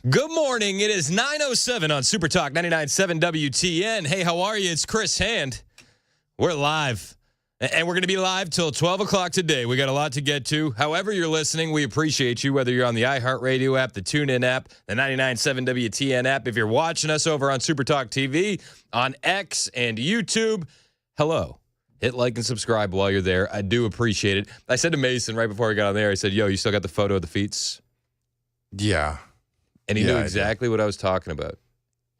Good morning. It is 9:07 on Super Talk 99.7 WTN. Hey, how are you? It's Chris Hand. We're live, and we're going to be live till 12 o'clock today. We got a lot to get to. However you're listening, we appreciate you, whether you're on the iHeartRadio app, the TuneIn app, the 99.7 WTN app. If you're watching us over on Super Talk TV, on X and YouTube, hello. Hit like and subscribe while you're there. I do appreciate it. I said to Mason right before I got on there, I said, yo, you still got the photo of the feets? Yeah. And he knew exactly what I was talking about.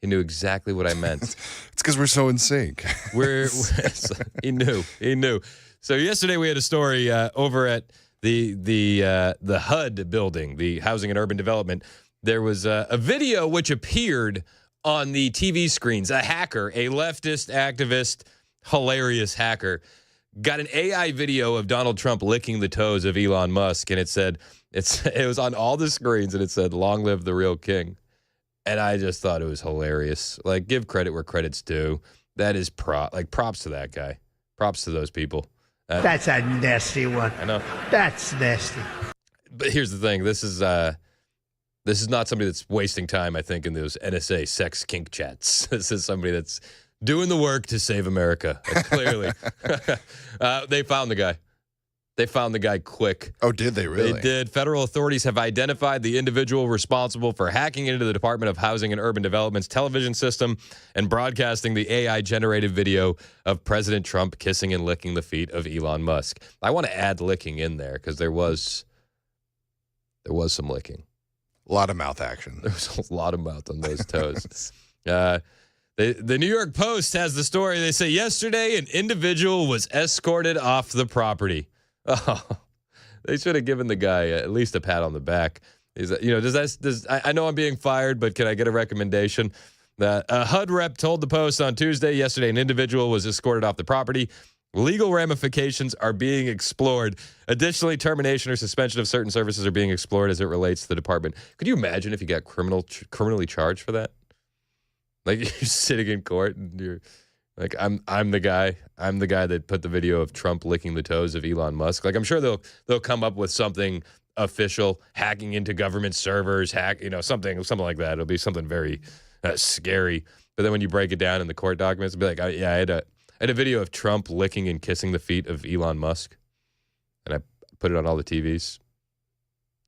He knew exactly what I meant. It's because we're so in sync. He knew. So yesterday we had a story over at the HUD building, the Housing and Urban Development. There was a video which appeared on the TV screens. A hacker, a leftist activist, hilarious hacker, got an AI video of Donald Trump licking the toes of Elon Musk, and it said. It was on all the screens, and it said, "Long live the real king." And I just thought it was hilarious. Like, give credit where credit's due. That is props to that guy. Props to those people. That's a nasty one. I know. That's nasty. But here's the thing. This is not somebody that's wasting time, I think, in those NSA sex kink chats. This is somebody that's doing the work to save America, clearly. They found the guy. They found the guy quick. Oh, did they really? They did. Federal authorities have identified the individual responsible for hacking into the Department of Housing and Urban Development's television system and broadcasting the AI-generated video of President Trump kissing and licking the feet of Elon Musk. I want to add licking in there because there was some licking. A lot of mouth action. There was a lot of mouth on those toes. The New York Post has the story. They say yesterday an individual was escorted off the property. Oh, they should have given the guy at least a pat on the back. I know I'm being fired, but can I get a recommendation? A HUD rep told the Post on Tuesday, yesterday, an individual was escorted off the property. Legal ramifications are being explored. Additionally, termination or suspension of certain services are being explored as it relates to the department. Could you imagine if you got criminally charged for that? Like, you're sitting in court and you're like, I'm the guy that put the video of Trump licking the toes of Elon Musk. Like, I'm sure they'll come up with something official, hacking into government servers, something like that. It'll be something very scary. But then when you break it down in the court documents, it'll be like, I had a video of Trump licking and kissing the feet of Elon Musk, and I put it on all the TVs.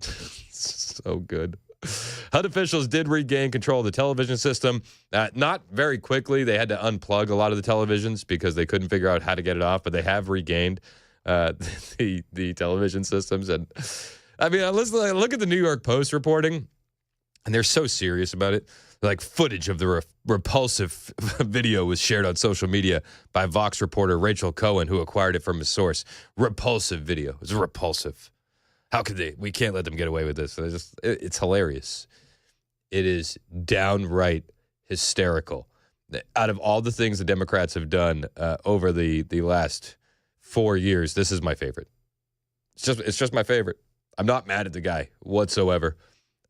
So good. HUD officials did regain control of the television system. Not very quickly. They had to unplug a lot of the televisions because they couldn't figure out how to get it off, but they have regained the television systems. And I mean, look at the New York Post reporting, and they're so serious about it. Like, footage of the repulsive video was shared on social media by Vox reporter Rachel Cohen, who acquired it from a source. Repulsive video. It's repulsive. How could they? We can't let them get away with this. It's hilarious. It is downright hysterical. Out of all the things the Democrats have done over the last 4 years, this is my favorite. It's just my favorite. I'm not mad at the guy whatsoever.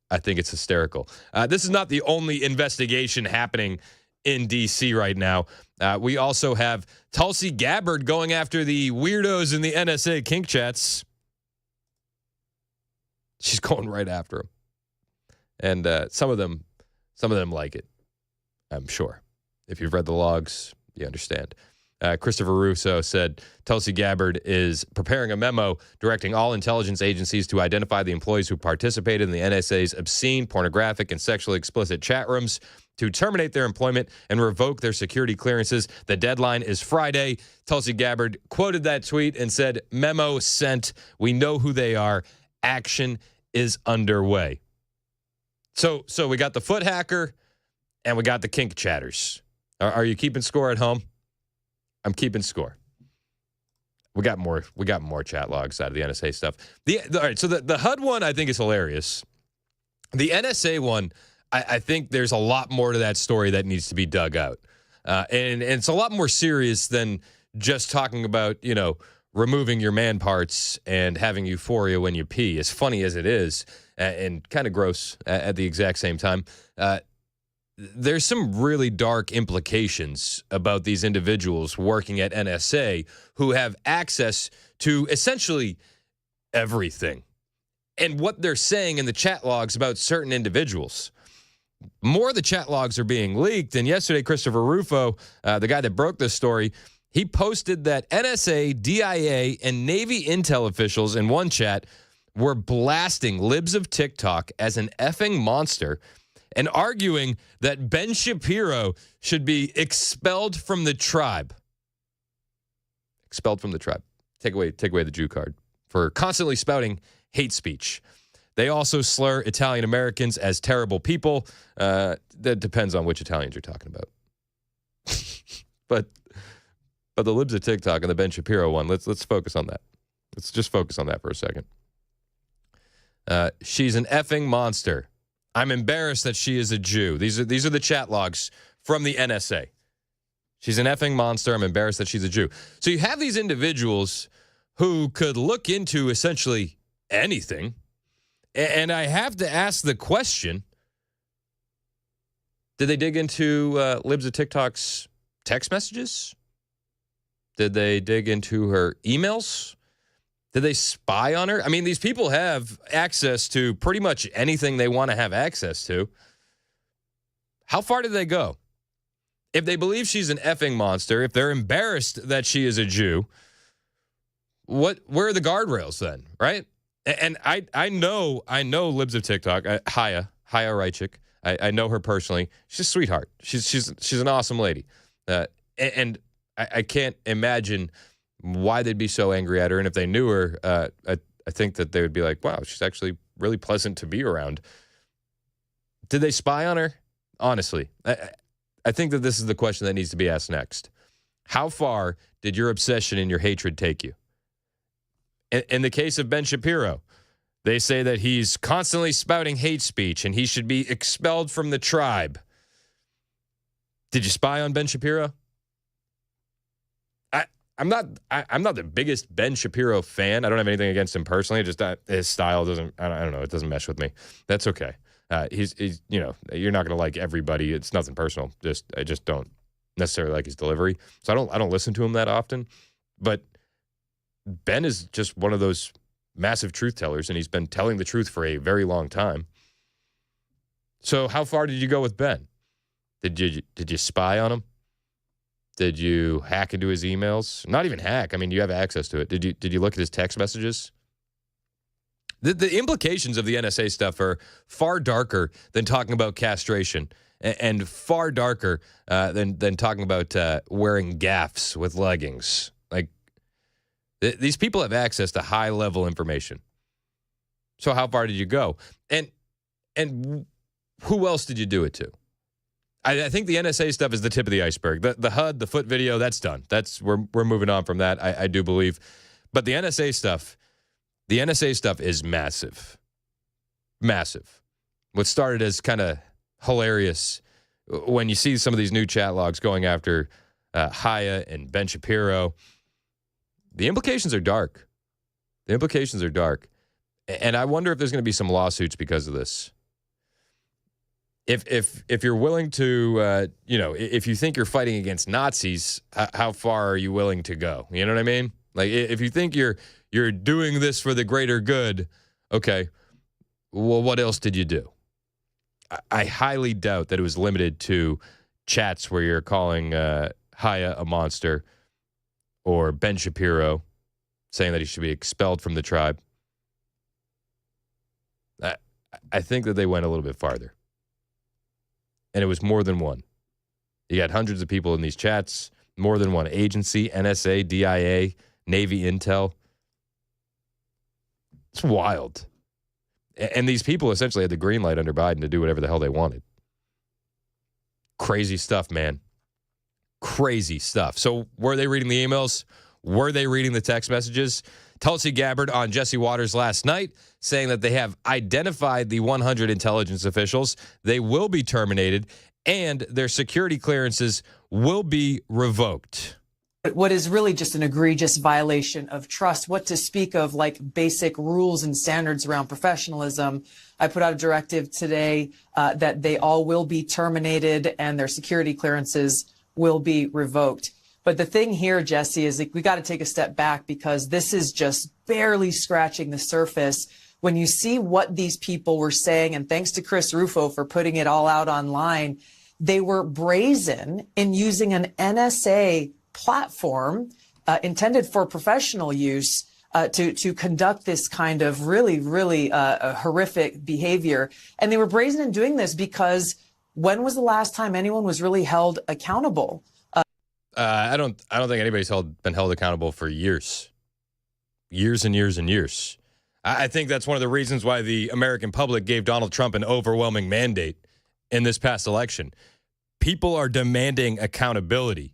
I think it's hysterical. This is not the only investigation happening in D.C. right now. We also have Tulsi Gabbard going after the weirdos in the NSA kink chats. She's going right after him. And some of them like it, I'm sure. If you've read the logs, you understand. Christopher Russo said Tulsi Gabbard is preparing a memo directing all intelligence agencies to identify the employees who participated in the NSA's obscene, pornographic, and sexually explicit chat rooms, to terminate their employment and revoke their security clearances. The deadline is Friday. Tulsi Gabbard quoted that tweet and said, "Memo sent. We know who they are. Action is underway." So we got the foot hacker and we got the kink chatters. Are you keeping score at home? I'm keeping score. We got more chat logs out of the NSA stuff. All right, so the HUD one I think is hilarious. The NSA one, I think there's a lot more to that story that needs to be dug out. And it's a lot more serious than just talking about, removing your man parts and having euphoria when you pee, as funny as it is and kind of gross at the exact same time. There's some really dark implications about these individuals working at NSA who have access to essentially everything. and what they're saying in the chat logs about certain individuals. More of the chat logs are being leaked, and yesterday, Christopher Rufo, the guy that broke this story, he posted that NSA, DIA, and Navy intel officials in one chat were blasting libs of TikTok as an effing monster and arguing that Ben Shapiro should be expelled from the tribe. Expelled from the tribe. Take away the Jew card for constantly spouting hate speech. They also slur Italian Americans as terrible people. That depends on which Italians you're talking about. but the libs of TikTok and the Ben Shapiro one, let's focus on that. Let's just focus on that for a second. She's an effing monster. I'm embarrassed that she is a Jew. These are the chat logs from the NSA. She's an effing monster. I'm embarrassed that she's a Jew. So you have these individuals who could look into essentially anything. And I have to ask the question, did they dig into libs of TikTok's text messages? Did they dig into her emails? Did they spy on her? I mean, these people have access to pretty much anything they want to have access to. How far did they go? If they believe she's an effing monster, if they're embarrassed that she is a Jew, where are the guardrails then, right? And I know libs of TikTok, Haya Reichik. I know her personally. She's a sweetheart. She's an awesome lady. And I can't imagine why they'd be so angry at her. And if they knew her, I think that they would be like, wow, she's actually really pleasant to be around. Did they spy on her? Honestly, I think that this is the question that needs to be asked next. How far did your obsession and your hatred take you? In the case of Ben Shapiro, they say that he's constantly spouting hate speech and he should be expelled from the tribe. Did you spy on Ben Shapiro? I'm not the biggest Ben Shapiro fan. I don't have anything against him personally. Just his style doesn't. I don't know. It doesn't mesh with me. That's okay. He's you're not going to like everybody. It's nothing personal. I just don't necessarily like his delivery. So I don't listen to him that often. But Ben is just one of those massive truth tellers, and he's been telling the truth for a very long time. So how far did you go with Ben? Did you spy on him? Did you hack into his emails? Not even hack. I mean, you have access to it. Did you look at his text messages? The implications of the NSA stuff are far darker than talking about castration, and far darker than talking about wearing gaffs with leggings. Like, these people have access to high-level information. So how far did you go? And who else did you do it to? I think the NSA stuff is the tip of the iceberg. The HUD, the foot video, that's done. We're moving on from that, I do believe. But the NSA stuff is massive. Massive. What started as kind of hilarious when you see some of these new chat logs going after Haya and Ben Shapiro, the implications are dark. The implications are dark. And I wonder if there's going to be some lawsuits because of this. If you're willing to, if you think you're fighting against Nazis, how far are you willing to go? You know what I mean? Like, if you think you're doing this for the greater good, okay, well, what else did you do? I highly doubt that it was limited to chats where you're calling Haya a monster or Ben Shapiro saying that he should be expelled from the tribe. I think that they went a little bit farther. And it was more than one. You had hundreds of people in these chats, more than one agency, NSA, DIA, Navy intel. It's wild. And these people essentially had the green light under Biden to do whatever the hell they wanted. Crazy stuff, man. Crazy stuff. So were they reading the emails? Were they reading the text messages? Tulsi Gabbard on Jesse Waters last night saying that they have identified the 100 intelligence officials. They will be terminated, and their security clearances will be revoked. What is really just an egregious violation of trust, what to speak of like basic rules and standards around professionalism. I put out a directive today that they all will be terminated and their security clearances will be revoked. But the thing here, Jesse, is like we got to take a step back because this is just barely scratching the surface when you see what these people were saying, and thanks to Chris Rufo for putting it all out online, they were brazen in using an NSA platform intended for professional use to conduct this kind of really horrific behavior. And they were brazen in doing this because when was the last time anyone was really held accountable? I don't think anybody's been held accountable for years and years and years. I think that's one of the reasons why the American public gave Donald Trump an overwhelming mandate in this past election. People are demanding accountability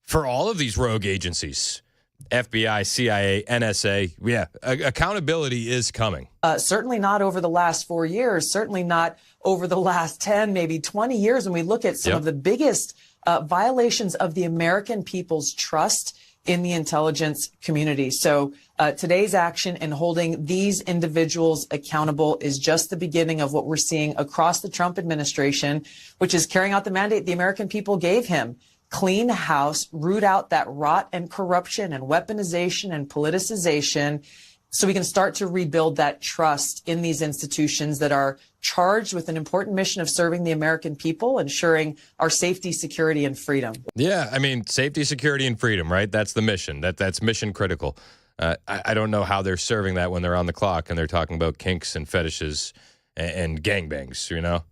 for all of these rogue agencies. FBI, CIA, NSA. Yeah, accountability is coming. Certainly not over the last 4 years, certainly not over the last 10, maybe 20 years. When we look at some of the biggest violations of the American people's trust in the intelligence community. So today's action in holding these individuals accountable is just the beginning of what we're seeing across the Trump administration, which is carrying out the mandate the American people gave him. Clean house, root out that rot and corruption and weaponization and politicization so we can start to rebuild that trust in these institutions that are charged with an important mission of serving the American people, ensuring our safety, security, and freedom. Yeah, I mean, safety, security, and freedom, right? That's the mission. That's mission critical. I don't know how they're serving that when they're on the clock and they're talking about kinks and fetishes and gangbangs, you know?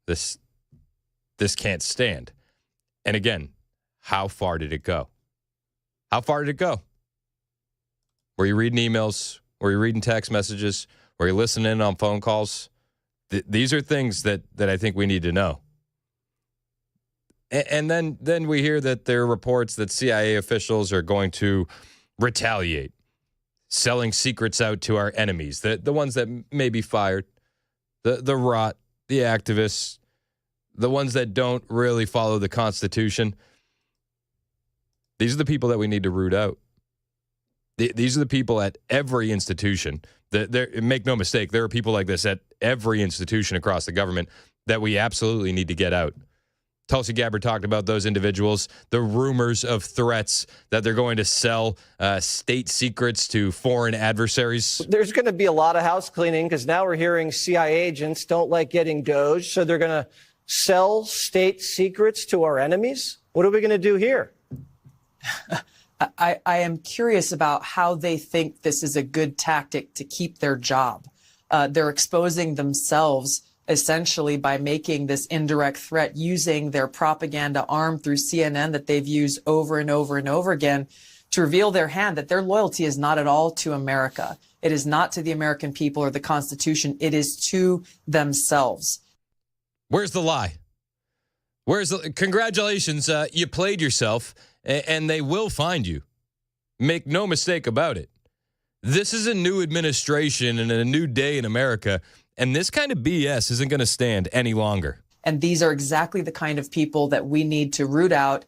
This can't stand. And again, how far did it go? How far did it go? Were you reading emails? Were you reading text messages? Were you listening in on phone calls? These are things that I think we need to know. And then we hear that there are reports that CIA officials are going to retaliate, selling secrets out to our enemies, the ones that may be fired, the rot, the activists, the ones that don't really follow the Constitution. These are the people that we need to root out. These are the people at every institution. Make no mistake, there are people like this at every institution across the government that we absolutely need to get out. Tulsi Gabbard talked about those individuals, the rumors of threats that they're going to sell state secrets to foreign adversaries. There's going to be a lot of house cleaning because now we're hearing CIA agents don't like getting DOGE, so they're going to sell state secrets to our enemies. What are we going to do here? I am curious about how they think this is a good tactic to keep their job. They're exposing themselves essentially by making this indirect threat, using their propaganda arm through CNN that they've used over and over and over again to reveal their hand, that their loyalty is not at all to America. It is not to the American people or the Constitution. It is to themselves. Where's the lie? Congratulations, you played yourself, and they will find you. Make no mistake about it. This is a new administration and a new day in America, and this kind of BS isn't going to stand any longer. And these are exactly the kind of people that we need to root out,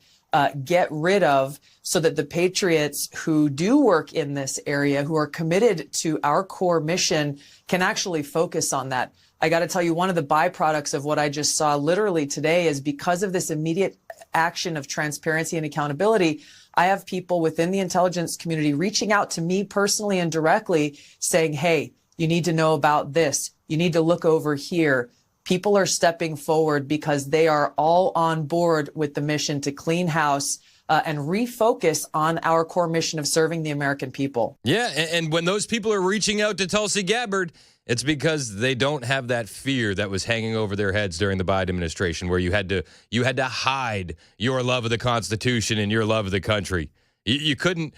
get rid of, so that the patriots who do work in this area, who are committed to our core mission, can actually focus on that. I got to tell you, one of the byproducts of what I just saw literally today is because of this immediate action of transparency and accountability, I have people within the intelligence community reaching out to me personally and directly saying, hey, you need to know about this. You need to look over here. People are stepping forward because they are all on board with the mission to clean house and refocus on our core mission of serving the American people. Yeah, and when those people are reaching out to Tulsi Gabbard, it's because they don't have that fear that was hanging over their heads during the Biden administration, where you had to hide your love of the Constitution and your love of the country. You couldn't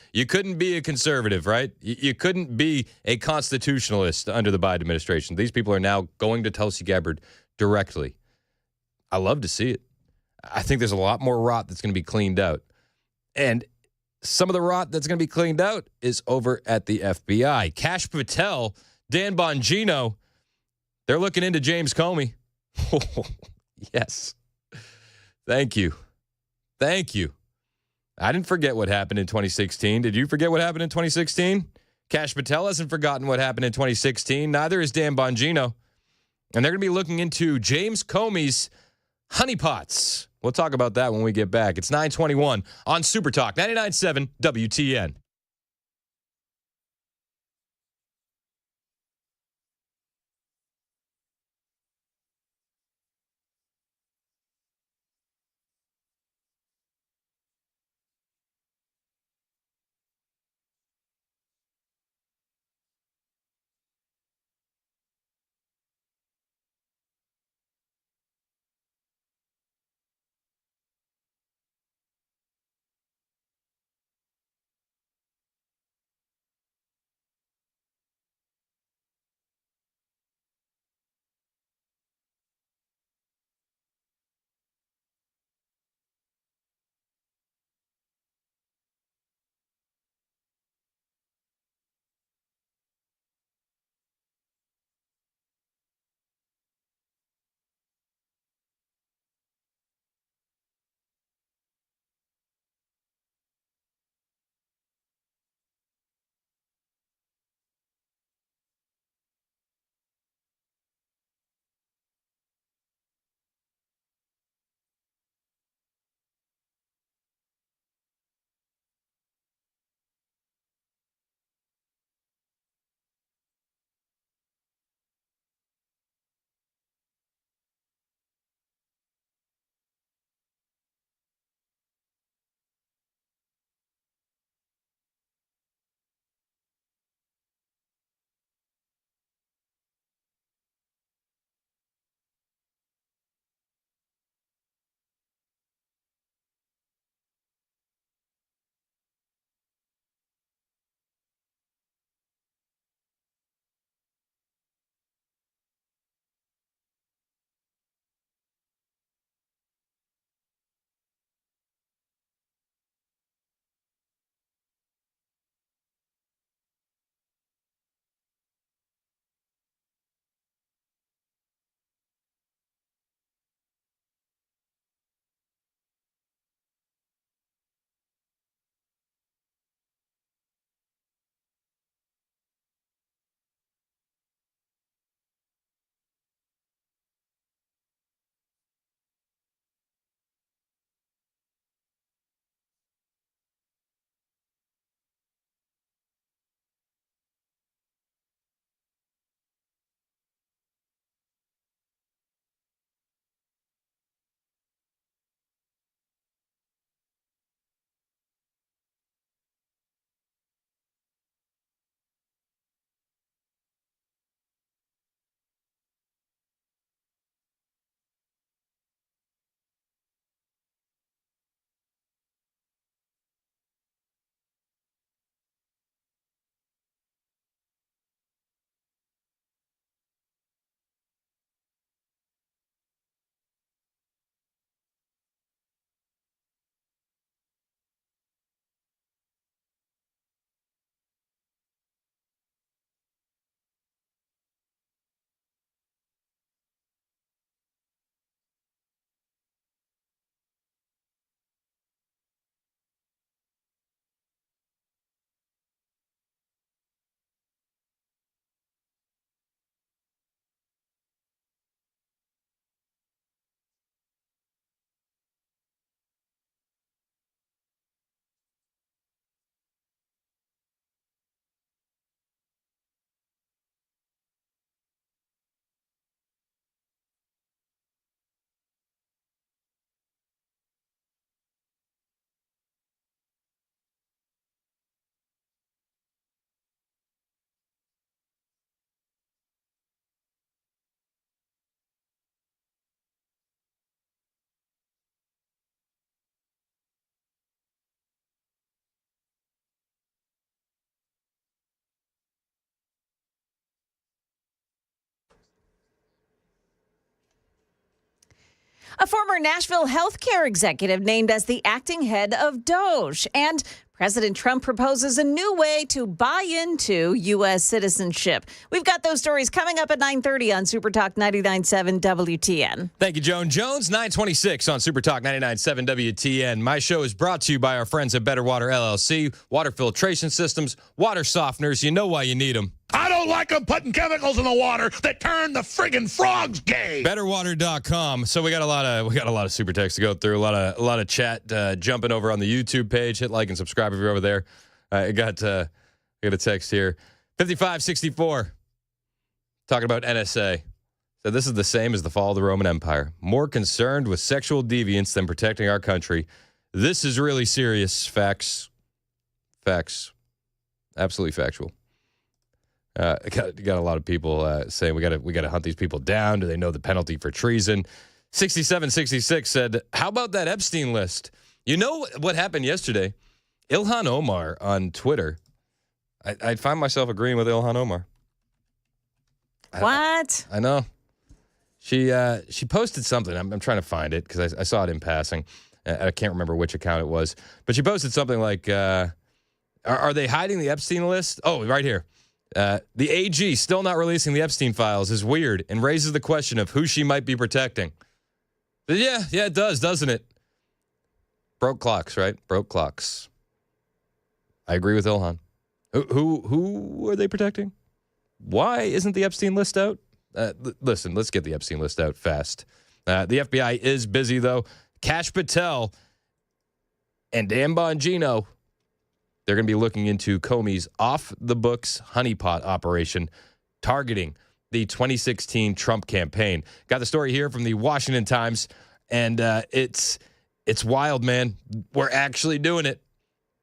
be a conservative, right? You couldn't be a constitutionalist under the Biden administration. These people are now going to Tulsi Gabbard directly. I love to see it. I think there's a lot more rot that's going to be cleaned out. And some of the rot that's going to be cleaned out is over at the FBI. Kash Patel, Dan Bongino, they're looking into James Comey. Yes. Thank you. Thank you. I didn't forget what happened in 2016. Did you forget what happened in 2016? Kash Patel hasn't forgotten what happened in 2016. Neither is Dan Bongino. And they're going to be looking into James Comey's honeypots. We'll talk about that when we get back. It's 9:21 on Super Talk 99.7 WTN. A former Nashville healthcare executive named as the acting head of DOGE. And President Trump proposes a new way to buy into U.S. citizenship. We've got those stories coming up at 9:30 on Super Talk 99.7 WTN. Thank you, Joan Jones. 926 on Super Talk 99.7 WTN. My show is brought to you by our friends at Better Water LLC. Water filtration systems, water softeners. You know why you need them. I don't like them putting chemicals in the water that turn the friggin' frogs gay. Betterwater.com. So we got a lot of super text to go through. A lot of chat jumping over on the YouTube page. Hit like and subscribe if you're over there. I got a text here. 5564 talking about NSA. So this is the same as the fall of the Roman Empire. More concerned with sexual deviance than protecting our country. This is really serious. Facts. Absolutely factual. Got a lot of people saying we got to hunt these people down. Do they know the penalty for treason? 6766 said, how about that Epstein list? You know what happened yesterday? Ilhan Omar on Twitter. I find myself agreeing with Ilhan Omar. What? I know. She posted something. I'm trying to find it because I saw it in passing. I can't remember which account it was. But she posted something like, are they hiding the Epstein list? Oh, right here. The AG still not releasing the Epstein files is weird and raises the question of who she might be protecting. But yeah, it does, doesn't it? Broke clocks, right? Broke clocks. I agree with Ilhan. Who are they protecting? Why isn't the Epstein list out? Listen, let's get the Epstein list out fast. The FBI is busy, though. Kash Patel and Dan Bongino, they're going to be looking into Comey's off-the-books honeypot operation targeting the 2016 Trump campaign. Got the story here from the Washington Times, and it's wild, man. We're actually doing it.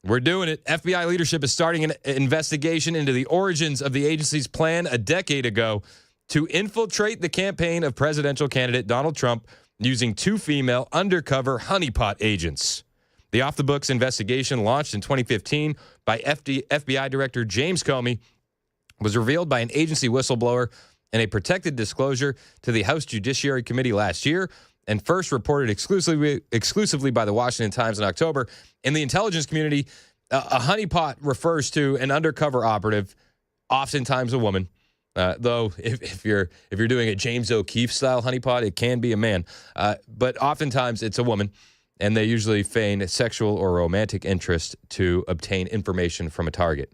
We're doing it. FBI leadership is starting an investigation into the origins of the agency's plan a decade ago to infiltrate the campaign of presidential candidate Donald Trump using two female undercover honeypot agents. The off-the-books investigation, launched in 2015 by FBI Director James Comey, was revealed by an agency whistleblower in a protected disclosure to the House Judiciary Committee last year and first reported exclusively by the Washington Times in October. In the intelligence community, a honeypot refers to an undercover operative, oftentimes a woman. Though if you're doing a James O'Keefe-style honeypot, it can be a man. But oftentimes it's a woman. And they usually feign sexual or romantic interest to obtain information from a target.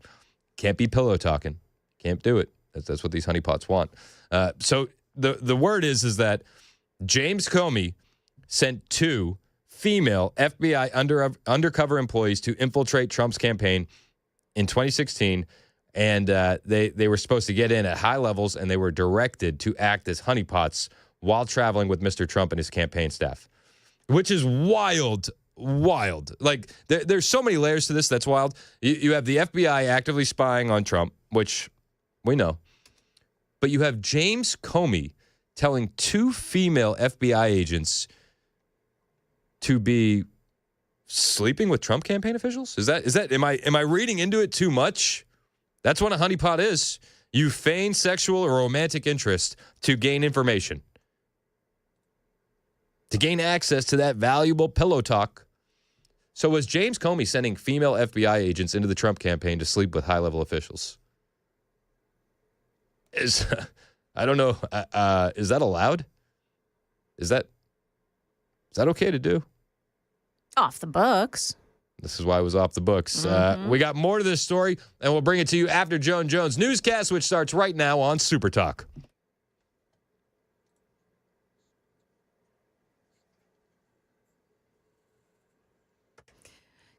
Can't be pillow talking. Can't do it. That's what these honeypots want. So the word is that James Comey sent two female FBI undercover employees to infiltrate Trump's campaign in 2016. And they were supposed to get in at high levels, and they were directed to act as honeypots while traveling with Mr. Trump and his campaign staff. Which is wild. Like, there's so many layers to this that's wild. You have the FBI actively spying on Trump, which we know. But you have James Comey telling two female FBI agents to be sleeping with Trump campaign officials? Is that am I reading into it too much? That's what a honeypot is. You feign sexual or romantic interest to gain information. To gain access to that valuable pillow talk. So was James Comey sending female FBI agents into the Trump campaign to sleep with high-level officials? I don't know. Is that allowed? Is that okay to do? Off the books. This is why it was off the books. We got more to this story, and we'll bring it to you after Joan Jones' newscast, which starts right now on Super Talk.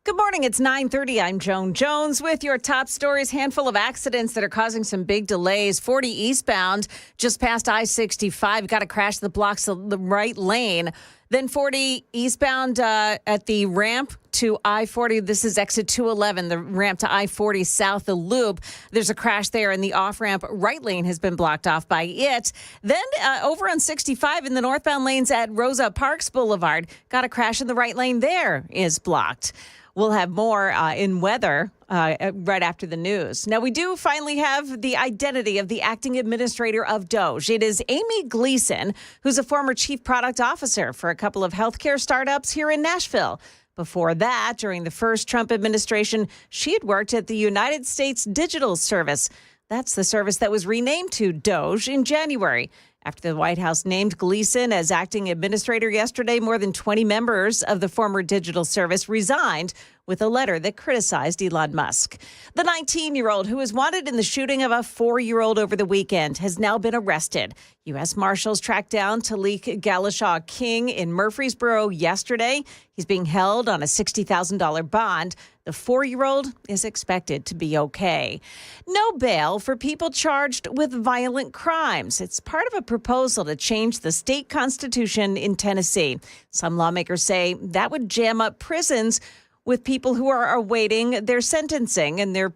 Good morning. It's 9:30. I'm Joan Jones with your top stories. Handful of accidents that are causing some big delays. 40 eastbound, just past I-65. Got to crash that blocks the right lane. Then 40 eastbound at the ramp to I-40. This is exit 211, the ramp to I-40 south, the loop. There's a crash there, and the off-ramp right lane has been blocked off by it. Then over on 65 in the northbound lanes at Rosa Parks Boulevard, got a crash in the right lane there is blocked. We'll have more in weather right after the news. Now, we do finally have the identity of the acting administrator of DOGE. It is Amy Gleason, who's a former chief product officer for a couple of healthcare startups here in Nashville. Before that, during the first Trump administration, she had worked at the United States Digital Service. That's the service that was renamed to DOGE in January. After the White House named Gleason as acting administrator yesterday, more than 20 members of the former digital service resigned with a letter that criticized Elon Musk. The 19-year-old who was wanted in the shooting of a 4-year-old over the weekend has now been arrested. U.S. Marshals tracked down Talik Galashaw King in Murfreesboro yesterday. He's being held on a $60,000 bond. The 4-year-old is expected to be okay. No bail for people charged with violent crimes. It's part of a proposal to change the state constitution in Tennessee. Some lawmakers say that would jam up prisons with people who are awaiting their sentencing and their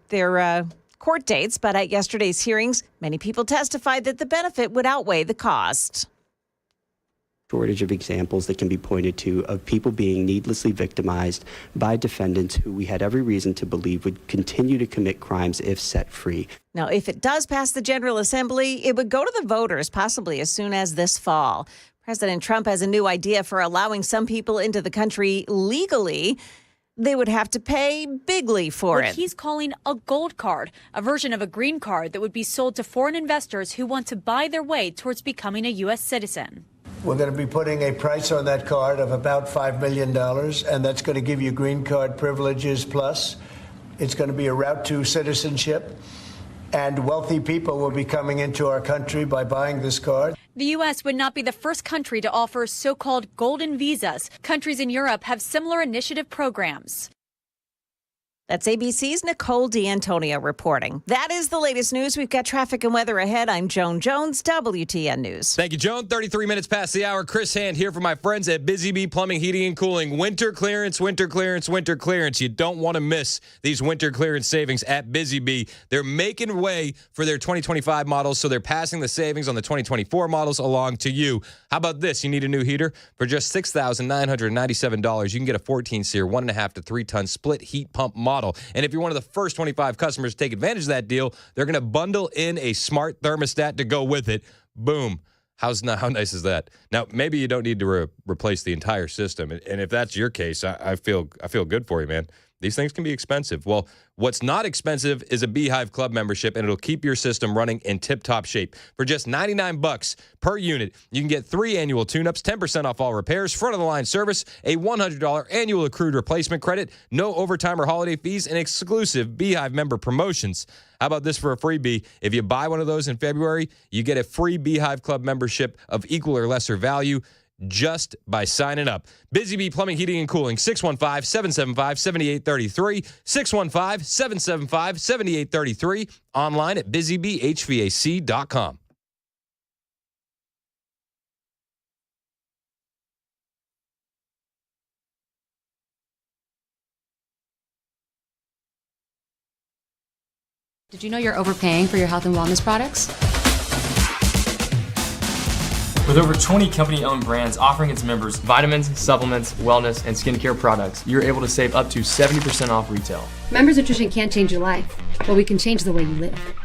court dates. But at yesterday's hearings, many people testified that the benefit would outweigh the cost. Shortage of examples that can be pointed to of people being needlessly victimized by defendants who we had every reason to believe would continue to commit crimes if set free. Now, if it does pass the General Assembly, it would go to the voters possibly as soon as this fall. President Trump has a new idea for allowing some people into the country legally. They would have to pay bigly for it. He's calling a gold card, a version of a green card that would be sold to foreign investors who want to buy their way towards becoming a U.S. citizen. We're going to be putting a price on that card of about $5 million, and that's going to give you green card privileges plus. It's going to be a route to citizenship, and wealthy people will be coming into our country by buying this card. The U.S. would not be the first country to offer so-called golden visas. Countries in Europe have similar initiative programs. That's ABC's Nicole D'Antonio reporting. That is the latest news. We've got traffic and weather ahead. I'm Joan Jones, WTN News. Thank you, Joan. 33 minutes past the hour. Chris Hand here for my friends at Busy Bee Plumbing, Heating, and Cooling. Winter clearance, winter clearance, winter clearance. You don't want to miss these winter clearance savings at Busy Bee. They're making way for their 2025 models, so they're passing the savings on the 2024 models along to you. How about this? You need a new heater? For just $6,997, you can get a 14-SEER, 1.5 to 3-ton split heat pump model. And if you're one of the first 25 customers to take advantage of that deal, they're going to bundle in a smart thermostat to go with it. Boom. How nice is that? Now, maybe you don't need to replace the entire system. And if that's your case, I feel good for you, man. These things can be expensive. Well, what's not expensive is a Beehive Club membership, and it'll keep your system running in tip-top shape. For just $99 per unit, you can get 3 annual tune-ups, 10% off all repairs, front-of-the-line service, a $100 annual accrued replacement credit, no overtime or holiday fees, and exclusive Beehive member promotions. How about this for a freebie? If you buy one of those in February, you get a free Beehive Club membership of equal or lesser value just by signing up. Busy Bee Plumbing, Heating, and Cooling, 615-775-7833, 615-775-7833, online at busybeehvac.com. Did you know you're overpaying for your health and wellness products? With over 20 company-owned brands offering its members vitamins, supplements, wellness, and skincare products, you're able to save up to 70% off retail. Members Nutrition can't change your life, but we can change the way you live.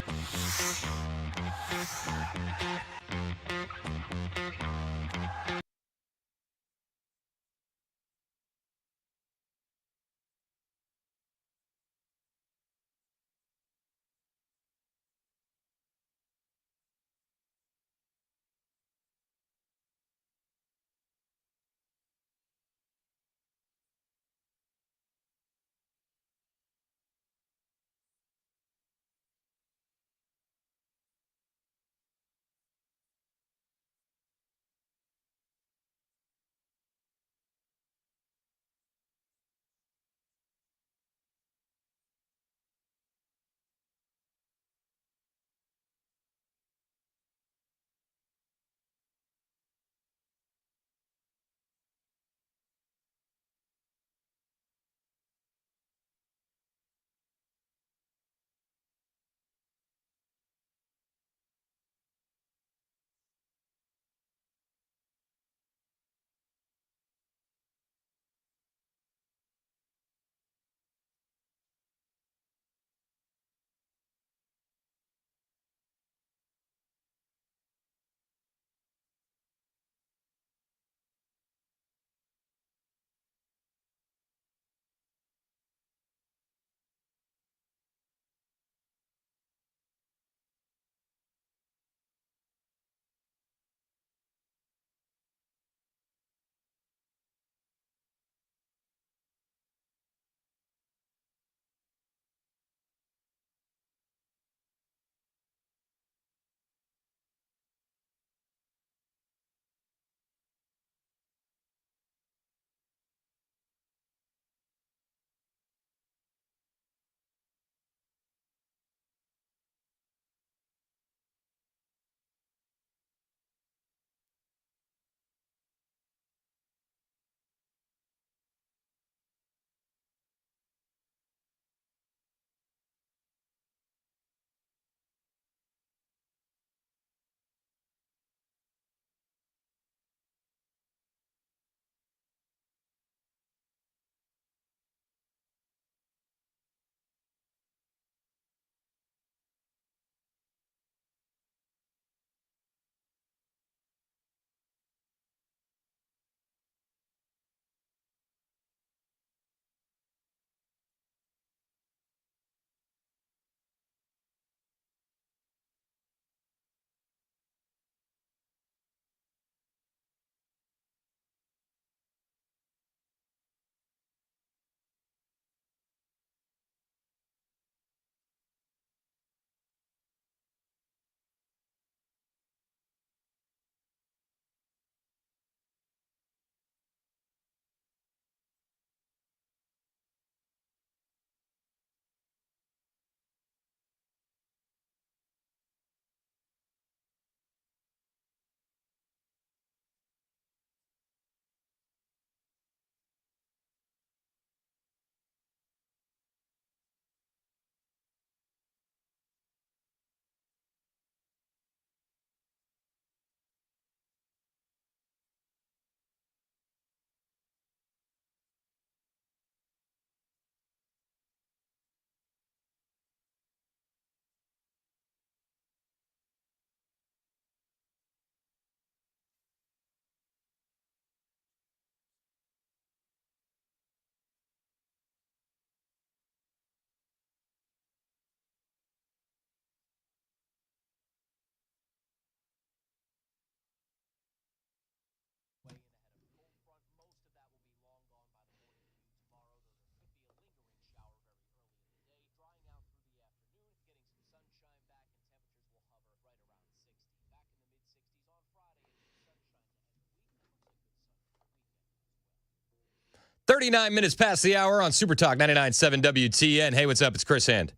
39 minutes past the hour on Super Talk 99.7 WTN. Hey, what's up? It's Chris Hand.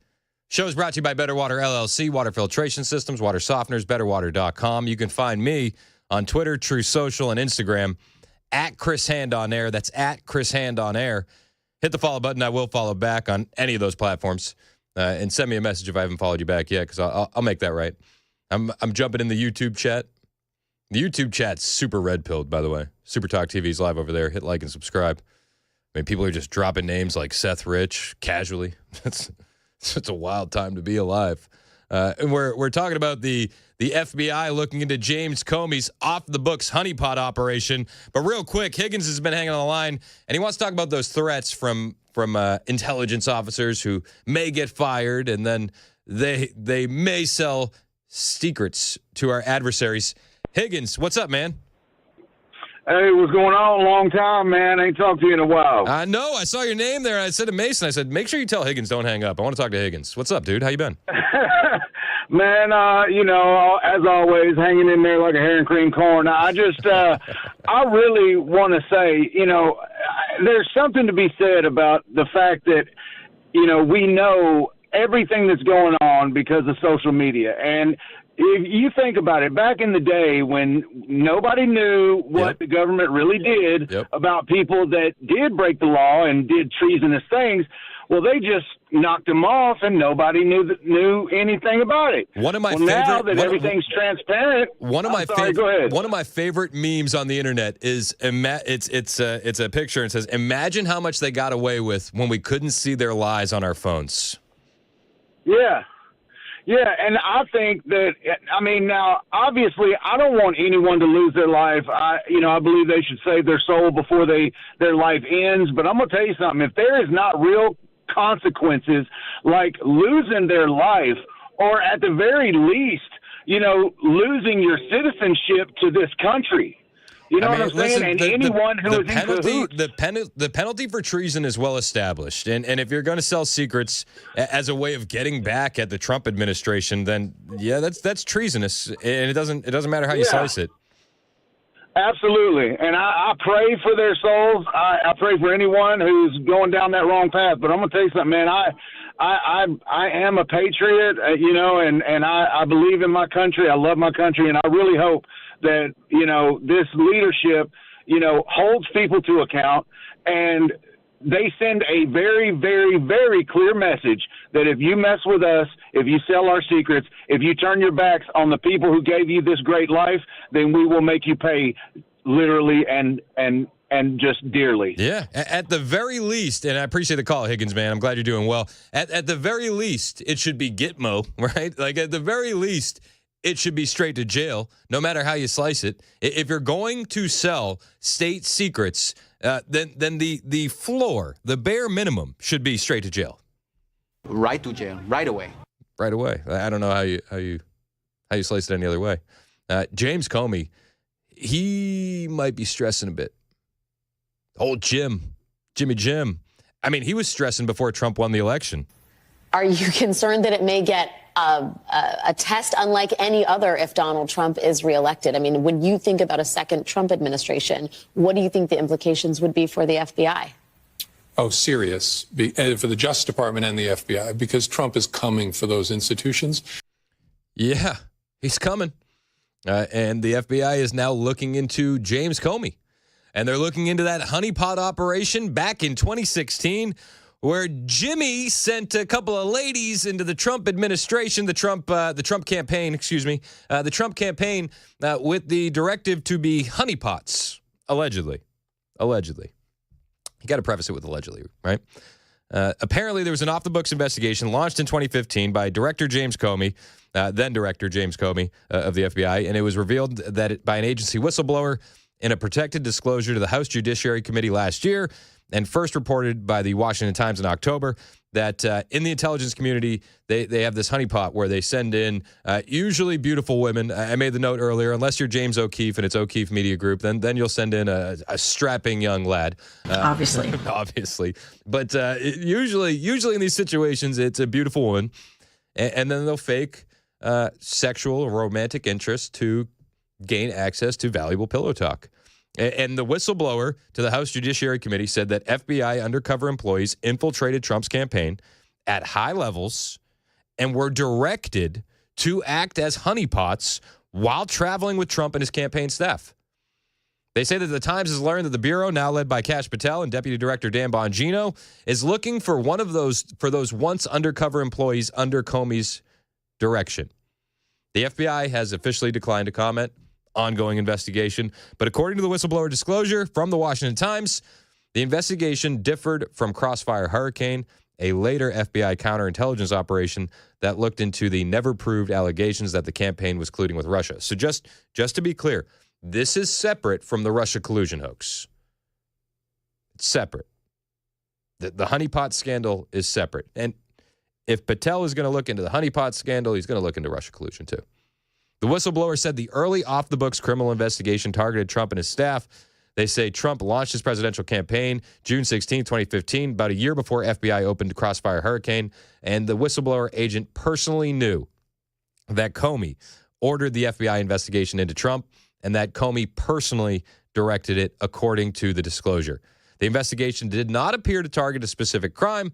Show is brought to you by Better Water LLC, water filtration systems, water softeners, betterwater.com. You can find me on Twitter, True Social, and Instagram at Chris Hand on Air. That's at Chris Hand on Air. Hit the follow button. I will follow back on any of those platforms. And send me a message if I haven't followed you back yet, because I'll make that right. I'm jumping in the YouTube chat. The YouTube chat's super red-pilled, by the way. Super Talk TV's live over there. Hit like and subscribe. I mean, people are just dropping names like Seth Rich casually. It's a wild time to be alive. And we're talking about the FBI looking into James Comey's off-the-books honeypot operation. But real quick, Higgins has been hanging on the line, and he wants to talk about those threats from intelligence officers who may get fired, and then they may sell secrets to our adversaries. Higgins, what's up, man? Hey, what's going on? Long time, man. Ain't talked to you in a while. I know. I saw your name there. I said to Mason, I said, make sure you tell Higgins don't hang up. I want to talk to Higgins. What's up, dude? How you been? Man, as always, hanging in there like a hair and cream corn. I just, I really want to say, there's something to be said about the fact that, we know everything that's going on because of social media. And if you think about it, back in the day when nobody knew what the government really did about people that did break the law and did treasonous things, well, they just knocked them off, and nobody knew anything about it. One of my now that everything's transparent, go ahead. One of my favorite memes on the internet is it's a picture and says, "Imagine how much they got away with when we couldn't see their lies on our phones." Yeah. Yeah, and I think that, now, obviously, I don't want anyone to lose their life. I believe they should save their soul before their life ends. But I'm going to tell you something. If there is not real consequences like losing their life, or at the very least, losing your citizenship to this country. You know what I'm saying? And anyone who is in cahoots. The penalty for treason is well established. And if you're going to sell secrets as a way of getting back at the Trump administration, then yeah, that's treasonous. And it doesn't matter how you slice it. Absolutely. And I pray for their souls. I pray for anyone who's going down that wrong path. But I'm going to tell you something, man. I am a patriot, and I believe in my country. I love my country, and I really hope that, this leadership, holds people to account, and they send a very, very, very clear message that if you mess with us, if you sell our secrets, if you turn your backs on the people who gave you this great life, then we will make you pay literally and just dearly. Yeah, at the very least, and I appreciate the call, Higgins, man. I'm glad you're doing well. At the very least, it should be Gitmo, right? Like, at the very least, it should be straight to jail, no matter how you slice it. If you're going to sell state secrets, then the floor, the bare minimum, should be straight to jail. Right to jail, right away. Right away. I don't know how you slice it any other way. James Comey, he might be stressing a bit. Old Jimmy Jim. I mean, he was stressing before Trump won the election. Are you concerned that it may get a test unlike any other if Donald Trump is reelected? I mean, when you think about a second Trump administration, what do you think the implications would be for the FBI? Oh, serious. For the Justice Department and the FBI, because Trump is coming for those institutions. Yeah, he's coming. And the FBI is now looking into James Comey. And they're looking into that honeypot operation back in 2016, where Jimmy sent a couple of ladies into the Trump administration, the Trump campaign with the directive to be honeypots, allegedly. You got to preface it with allegedly, right? Apparently, there was an off-the-books investigation launched in 2015 by Director James Comey, then Director James Comey of the FBI, and it was revealed that by an agency whistleblower in a protected disclosure to the House Judiciary Committee last year, and first reported by the Washington Times in October, that in the intelligence community, they have this honeypot where they send in usually beautiful women. I made the note earlier, unless you're James O'Keefe and it's O'Keefe Media Group, then you'll send in a strapping young lad. Obviously. But usually in these situations, it's a beautiful woman, and then they'll fake sexual or romantic interest to gain access to valuable pillow talk. And the whistleblower to the House Judiciary Committee said that FBI undercover employees infiltrated Trump's campaign at high levels and were directed to act as honeypots while traveling with Trump and his campaign staff. They say that the Times has learned that the Bureau, now led by Kash Patel and Deputy Director Dan Bongino, is looking for those once undercover employees under Comey's direction. The FBI has officially declined to comment. Ongoing investigation. But according to the whistleblower disclosure from the Washington Times, the investigation differed from Crossfire Hurricane, a later FBI counterintelligence operation that looked into the never-proved allegations that the campaign was colluding with Russia. So just to be clear, this is separate from the Russia collusion hoax. It's separate. The honeypot scandal is separate. And if Patel is going to look into the honeypot scandal, he's going to look into Russia collusion too. The whistleblower said the early off-the-books criminal investigation targeted Trump and his staff. They say Trump launched his presidential campaign June 16, 2015, about a year before FBI opened Crossfire Hurricane, and the whistleblower agent personally knew that Comey ordered the FBI investigation into Trump and that Comey personally directed it, according to the disclosure. The investigation did not appear to target a specific crime,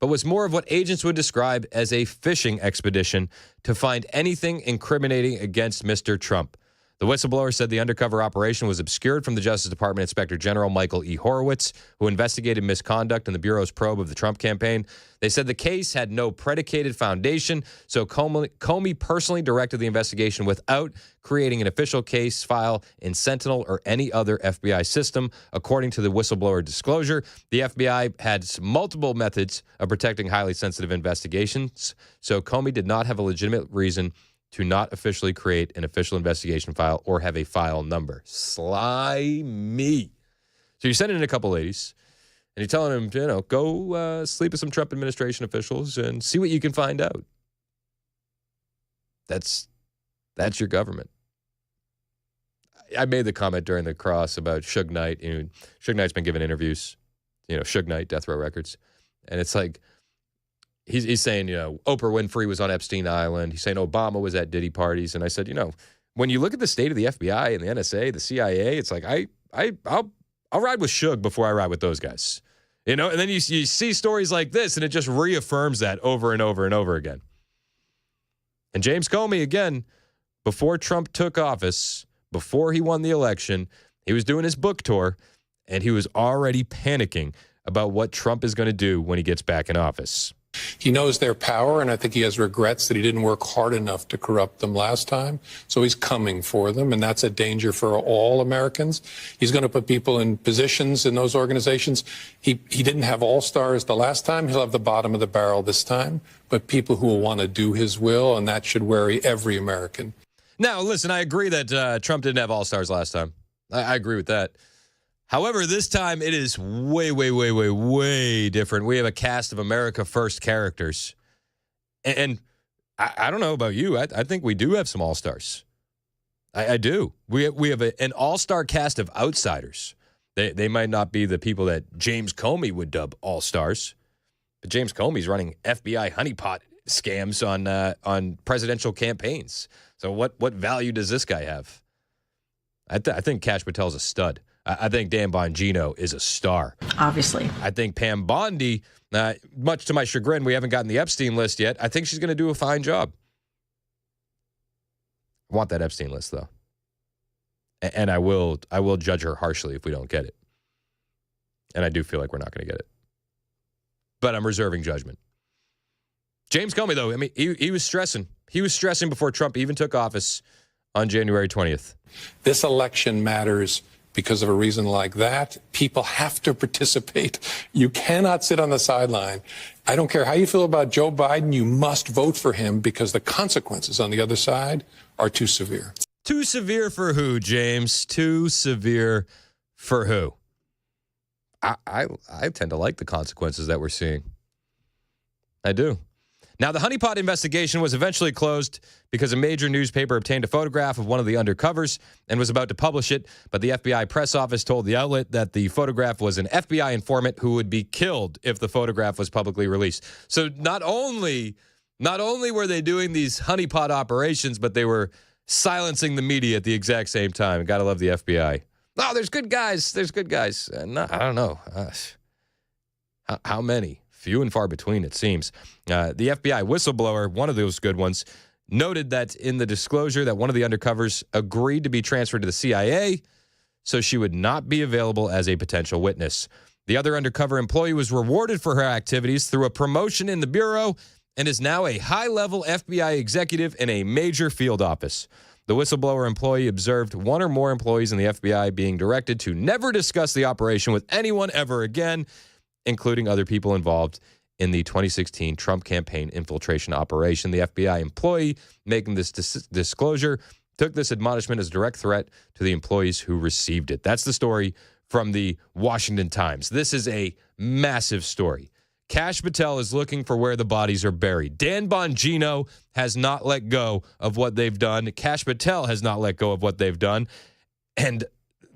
but was more of what agents would describe as a fishing expedition to find anything incriminating against Mr. Trump. The whistleblower said the undercover operation was obscured from the Justice Department Inspector General Michael E. Horowitz, who investigated misconduct in the Bureau's probe of the Trump campaign. They said the case had no predicated foundation, so Comey personally directed the investigation without creating an official case file in Sentinel or any other FBI system. According to the whistleblower disclosure, the FBI had multiple methods of protecting highly sensitive investigations, so Comey did not have a legitimate reason to not officially create an official investigation file or have a file number. Sly me. So you're sending in a couple ladies, and you're telling them, go sleep with some Trump administration officials and see what you can find out. That's your government. I made the comment during the cross about Suge Knight. Suge Knight's been giving interviews, Suge Knight, Death Row Records. And it's like, he's saying, Oprah Winfrey was on Epstein Island. He's saying Obama was at Diddy parties. And I said, when you look at the state of the FBI and the NSA, the CIA, it's like, I'll ride with Suge before I ride with those guys. And then you see stories like this, and it just reaffirms that over and over and over again. And James Comey, again, before Trump took office, before he won the election, he was doing his book tour, and he was already panicking about what Trump is going to do when he gets back in office. He knows their power, and I think he has regrets that he didn't work hard enough to corrupt them last time. So he's coming for them, and that's a danger for all Americans. He's going to put people in positions in those organizations. He didn't have all-stars the last time. He'll have the bottom of the barrel this time, but people who will want to do his will, and that should worry every American. Now, listen, I agree that Trump didn't have all-stars last time. I agree with that. However, this time it is way, way, way, way, way different. We have a cast of America First characters. And I don't know about you. I think we do have some all-stars. I do. We have an all-star cast of outsiders. They might not be the people that James Comey would dub all-stars. But James Comey's running FBI honeypot scams on presidential campaigns. So what value does this guy have? I think Kash Patel's a stud. I think Dan Bongino is a star. Obviously. I think Pam Bondi, much to my chagrin, we haven't gotten the Epstein list yet. I think she's going to do a fine job. I want that Epstein list, though. And I will judge her harshly if we don't get it. And I do feel like we're not going to get it. But I'm reserving judgment. James Comey, though, he was stressing. He was stressing before Trump even took office on January 20th. This election matters because of a reason like that. People have to participate. You cannot sit on the sideline. I don't care how you feel about Joe Biden. You must vote for him because the consequences on the other side are too severe. Too severe for who, James? Too severe for who? I tend to like the consequences that we're seeing. I do. Now, the honeypot investigation was eventually closed because a major newspaper obtained a photograph of one of the undercovers and was about to publish it, but the FBI press office told the outlet that the photograph was an FBI informant who would be killed if the photograph was publicly released. So not only were they doing these honeypot operations, but they were silencing the media at the exact same time. Gotta love the FBI. Oh, there's good guys. There's good guys. No, I don't know. How many? Few and far between, it seems. The FBI whistleblower, one of those good ones, noted that in the disclosure that one of the undercovers agreed to be transferred to the CIA, so she would not be available as a potential witness. The other undercover employee was rewarded for her activities through a promotion in the Bureau and is now a high-level FBI executive in a major field office. The whistleblower employee observed one or more employees in the FBI being directed to never discuss the operation with anyone ever again, including other people involved in the 2016 Trump campaign infiltration operation. The FBI employee making this disclosure took this admonishment as a direct threat to the employees who received it. That's the story from the Washington Times. This is a massive story. Kash Patel is looking for where the bodies are buried. Dan Bongino has not let go of what they've done. Kash Patel has not let go of what they've done. And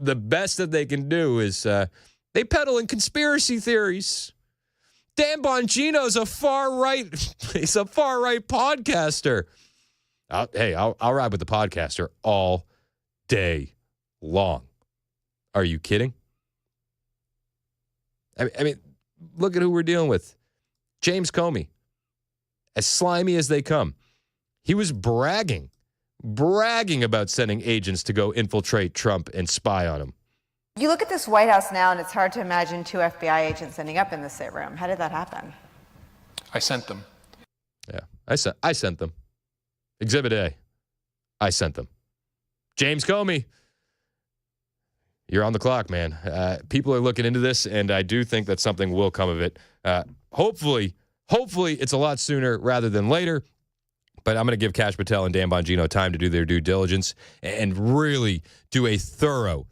the best that they can do is they peddle in conspiracy theories. Dan Bongino's a far-right podcaster. I'll ride with the podcaster all day long. Are you kidding? I mean, look at who we're dealing with. James Comey, as slimy as they come. He was bragging about sending agents to go infiltrate Trump and spy on him. You look at this White House now, and it's hard to imagine 2 FBI agents ending up in the same room. How did that happen? I sent them. Yeah, I sent them. Exhibit A, I sent them. James Comey, you're on the clock, man. People are looking into this, and I do think that something will come of it. Hopefully it's a lot sooner rather than later. But I'm going to give Kash Patel and Dan Bongino time to do their due diligence and really do a thorough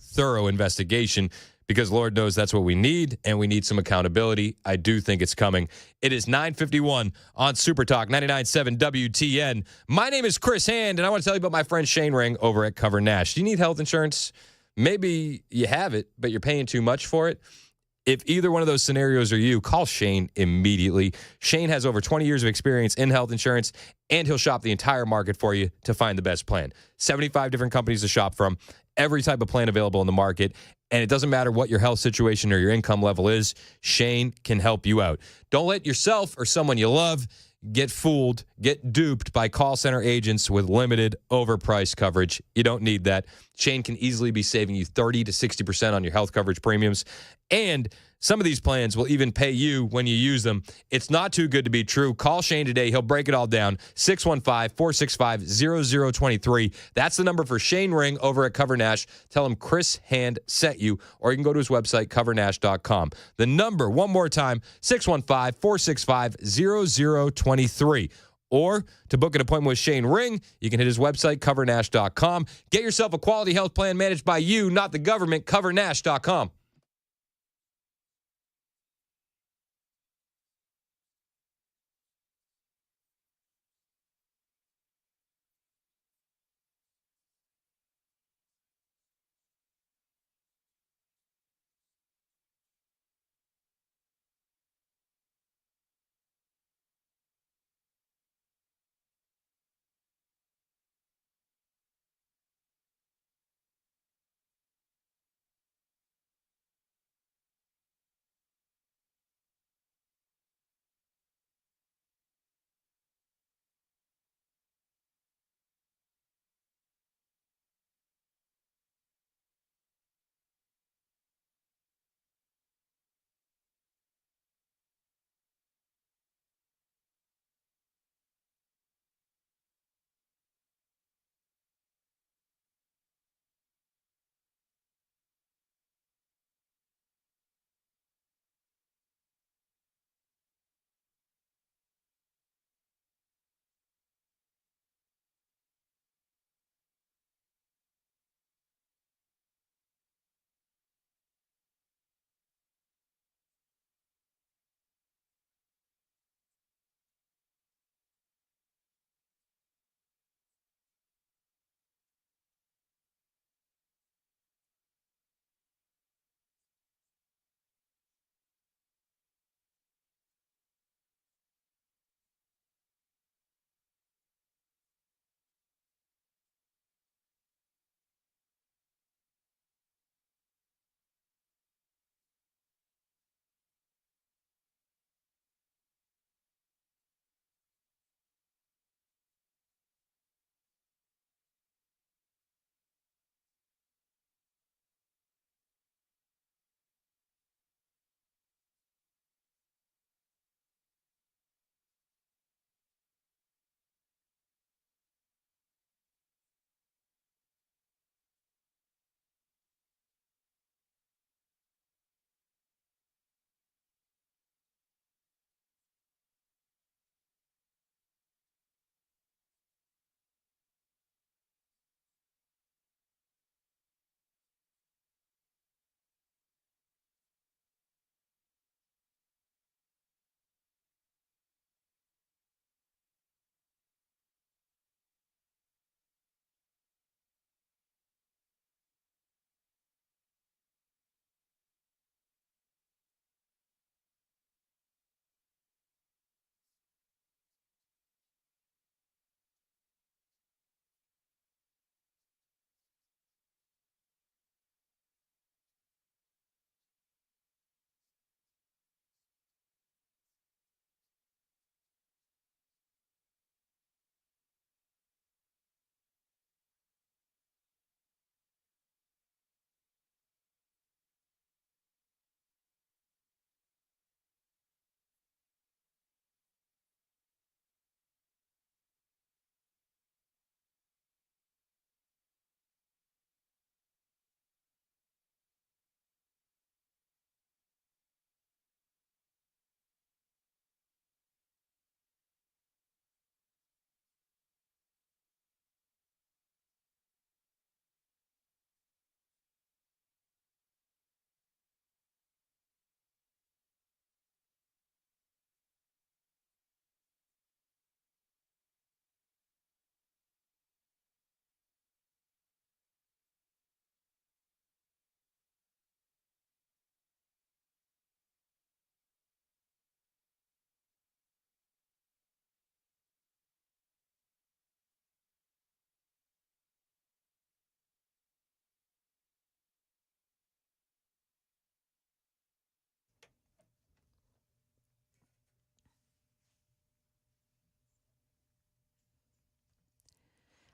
investigation, because Lord knows that's what we need, and we need some accountability. I do think it's coming. It is 9:51 on Super Talk 99.7 WTN. My name is Chris Hand, and I want to tell you about my friend Shane Ring over at Cover Nash. Do you need health insurance? Maybe you have it, but you're paying too much for it. If either one of those scenarios are you, call Shane immediately. Shane has over 20 years of experience in health insurance, and he'll shop the entire market for you to find the best plan. 75 different companies to shop from, every type of plan available in the market, and it doesn't matter what your health situation or your income level is, Shane can help you out. Don't let yourself or someone you love get fooled, get duped by call center agents with limited, overpriced coverage. You don't need that. Shane can easily be saving you 30 to 60% on your health coverage premiums. And some of these plans will even pay you when you use them. It's not too good to be true. Call Shane today. He'll break it all down. 615-465-0023. That's the number for Shane Ring over at Cover Nash. Tell him Chris Hand sent you, or you can go to his website, covernash.com. The number, one more time, 615-465-0023. Or to book an appointment with Shane Ring, you can hit his website, covernash.com. Get yourself a quality health plan managed by you, not the government, covernash.com.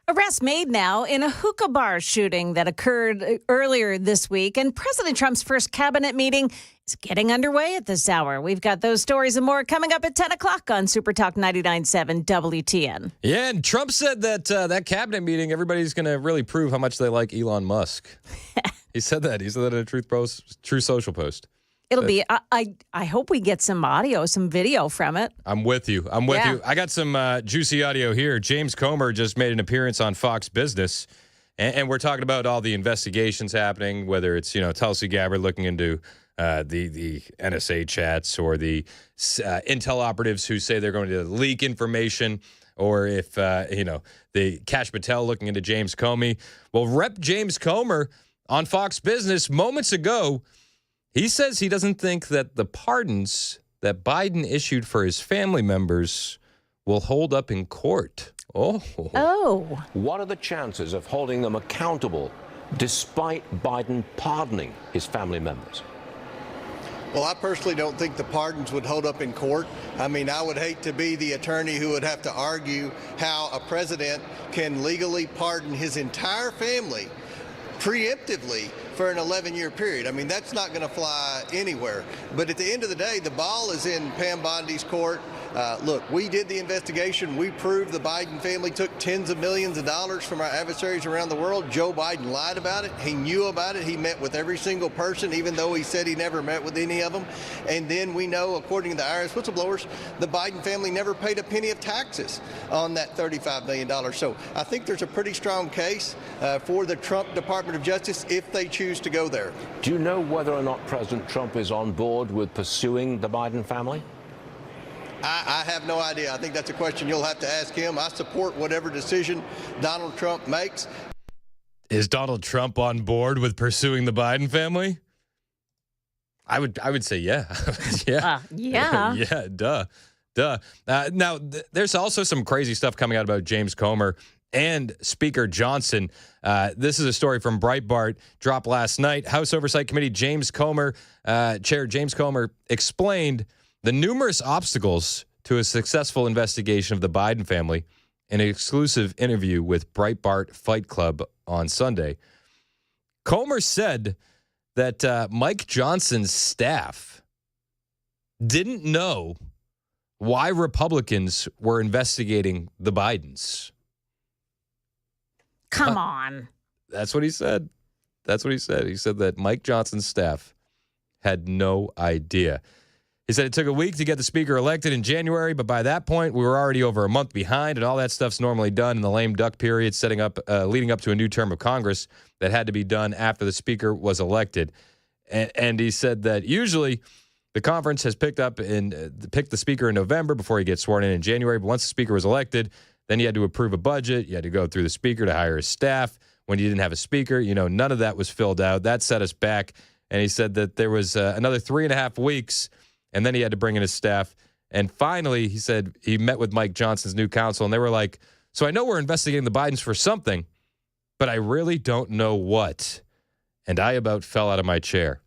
Arrest made now in a hookah bar shooting that occurred earlier this week, and President Trump's first cabinet meeting is getting underway at this hour. We've got those stories and more coming up at 10 o'clock on Super Talk 99.7 WTN. Yeah, and Trump said that that cabinet meeting, everybody's going to really prove how much they like Elon Musk. He said that. He said that in a Truth Social post. It'll be, I hope we get some audio, some video from it. I'm with you. You. I got some juicy audio here. James Comer just made an appearance on Fox Business, and we're talking about all the investigations happening, whether it's, Tulsi Gabbard looking into the NSA chats or the intel operatives who say they're going to leak information, or if, the Kash Patel looking into James Comey. Well, Rep. James Comer on Fox Business moments ago, he says he doesn't think that the pardons that Biden issued for his family members will hold up in court. Oh. What are the chances of holding them accountable despite Biden pardoning his family members? Well, I personally don't think the pardons would hold up in court. I mean, I would hate to be the attorney who would have to argue how a president can legally pardon his entire family preemptively for an 11-year period. I mean, that's not going to fly anywhere. But at the end of the day, the ball is in Pam Bondi's court. Look, we did the investigation. We proved the Biden family took tens of millions of dollars from our adversaries around the world. Joe Biden lied about it. He knew about it. He met with every single person, even though he said he never met with any of them. And then we know, according to the IRS whistleblowers, the Biden family never paid a penny of taxes on that $35 million. So I think there's a pretty strong case for the Trump Department of Justice if they choose to go there. Do you know whether or not President Trump is on board with pursuing the Biden family? I have no idea. I think that's a question you'll have to ask him. I support whatever decision Donald Trump makes. Is Donald Trump on board with pursuing the Biden family? I would say yeah. Yeah. Yeah, duh. Now, there's also some crazy stuff coming out about James Comer and Speaker Johnson. This is a story from Breitbart, dropped last night. House Oversight Committee Chair James Comer explained the numerous obstacles to a successful investigation of the Biden family in an exclusive interview with Breitbart Fight Club on Sunday. Comer said that Mike Johnson's staff didn't know why Republicans were investigating the Bidens. Come on. That's what he said. He said that Mike Johnson's staff had no idea. He said it took a week to get the speaker elected in January, but by that point, we were already over a month behind, and all that stuff's normally done in the lame duck period, leading up to a new term of Congress that had to be done after the speaker was elected. And he said that usually the conference has picked the speaker in November before he gets sworn in January, but once the speaker was elected, then you had to approve a budget. You had to go through the speaker to hire his staff. When you didn't have a speaker, none of that was filled out. That set us back. And he said that there was another 3.5 weeks, and then he had to bring in his staff. And finally, he said he met with Mike Johnson's new counsel, and they were like, so I know we're investigating the Bidens for something, but I really don't know what. And I about fell out of my chair.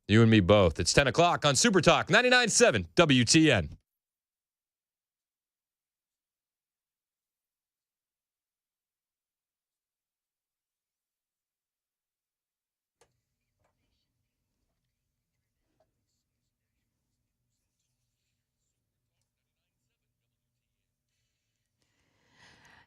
You and me both. It's 10 o'clock on Super Talk 99.7 WTN.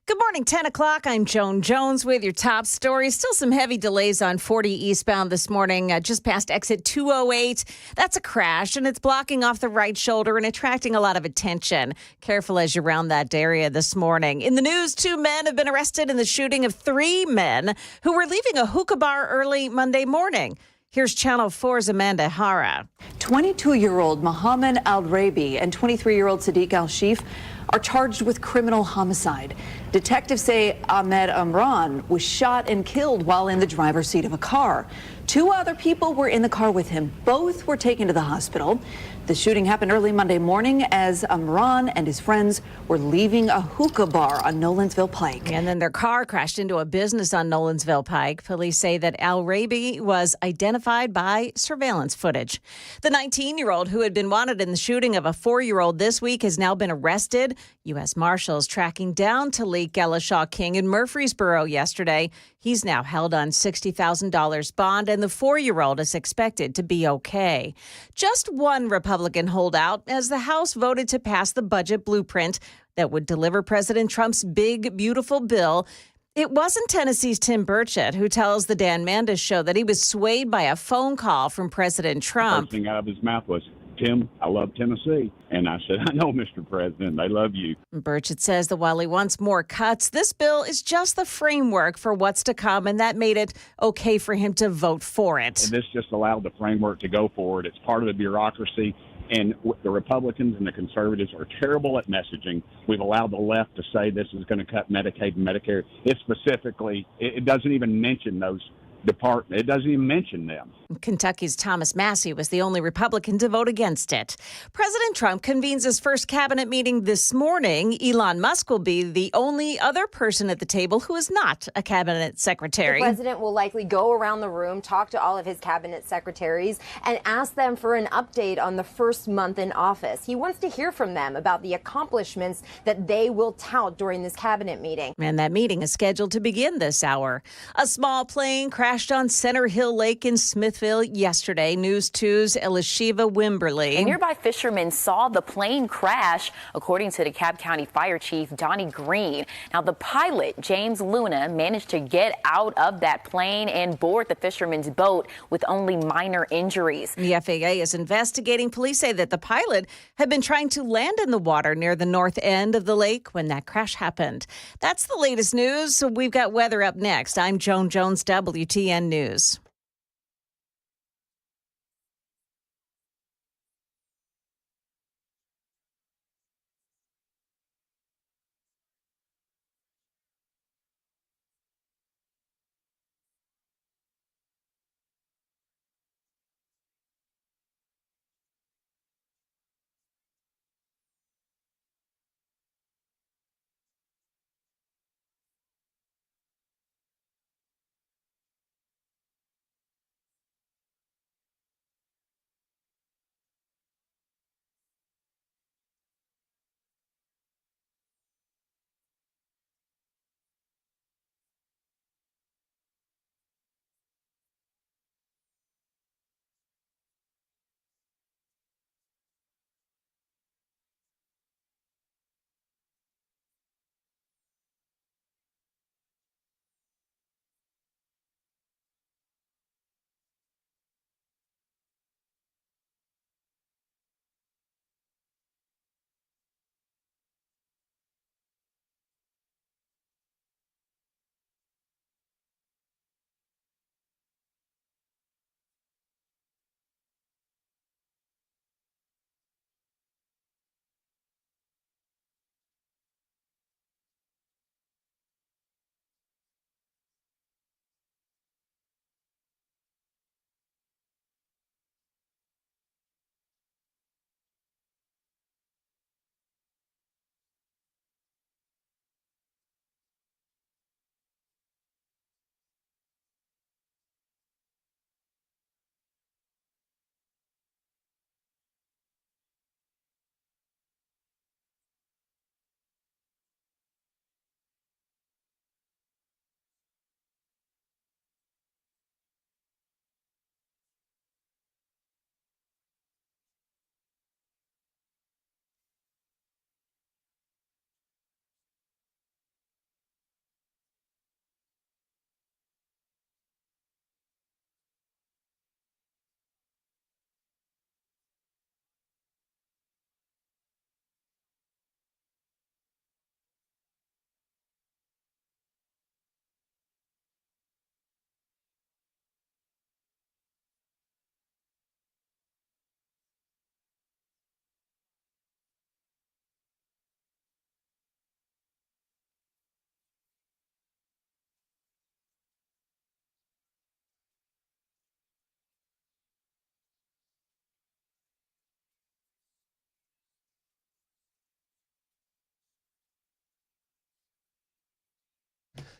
Good morning, 10 o'clock. I'm Joan Jones with your top stories. Still some heavy delays on 40 eastbound this morning, just past exit 208. That's a crash, and it's blocking off the right shoulder and attracting a lot of attention. Careful as you round that area this morning. In the news, 2 men have been arrested in the shooting of 3 men who were leaving a hookah bar early Monday morning. Here's Channel 4's Amanda Hara. 22-year-old Mohammed Al-Rabi and 23-year-old Sadiq Al-Shif are charged with criminal homicide. Detectives say Ahmed Amran was shot and killed while in the driver's seat of a car. 2 other people were in the car with him. Both were taken to the hospital. The shooting happened early Monday morning as Amran and his friends were leaving a hookah bar on Nolensville Pike. And then their car crashed into a business on Nolensville Pike. Police say that Al-Rabi was identified by surveillance footage. The 19-year-old who had been wanted in the shooting of a 4-year-old this week has now been arrested. U.S. Marshals tracking down Talik Elishaw King in Murfreesboro yesterday. He's now held on $60,000 bond, and the 4-year-old is expected to be okay. Just one Republican holdout as the House voted to pass the budget blueprint that would deliver President Trump's big, beautiful bill. It wasn't Tennessee's Tim Burchett who tells the Dan Mandis show that he was swayed by a phone call from President Trump. The first thing out of his mouth was, "Tim, I love Tennessee." And I said, "I know, Mr. President, they love you." Burchett says that while he wants more cuts, this bill is just the framework for what's to come, and that made it okay for him to vote for it. And this just allowed the framework to go forward. It's part of the bureaucracy. And the Republicans and the conservatives are terrible at messaging. We've allowed the left to say this is going to cut Medicaid and Medicare. It doesn't even mention those departments. It doesn't even mention them. Kentucky's Thomas Massie was the only Republican to vote against it. President Trump convenes his first cabinet meeting this morning. Elon Musk will be the only other person at the table who is not a cabinet secretary. The president will likely go around the room, talk to all of his cabinet secretaries, and ask them for an update on the first month in office. He wants to hear from them about the accomplishments that they will tout during this cabinet meeting. And that meeting is scheduled to begin this hour. A small plane crashed on Center Hill Lake in Smithville yesterday. News 2's Elishiva Wimberly. And nearby fishermen saw the plane crash, according to the DeKalb County Fire Chief Donnie Green. Now, the pilot, James Luna, managed to get out of that plane and board the fisherman's boat with only minor injuries. The FAA is investigating. Police say that the pilot had been trying to land in the water near the north end of the lake when that crash happened. That's the latest news. So we've got weather up next. I'm Joan Jones, WTN News.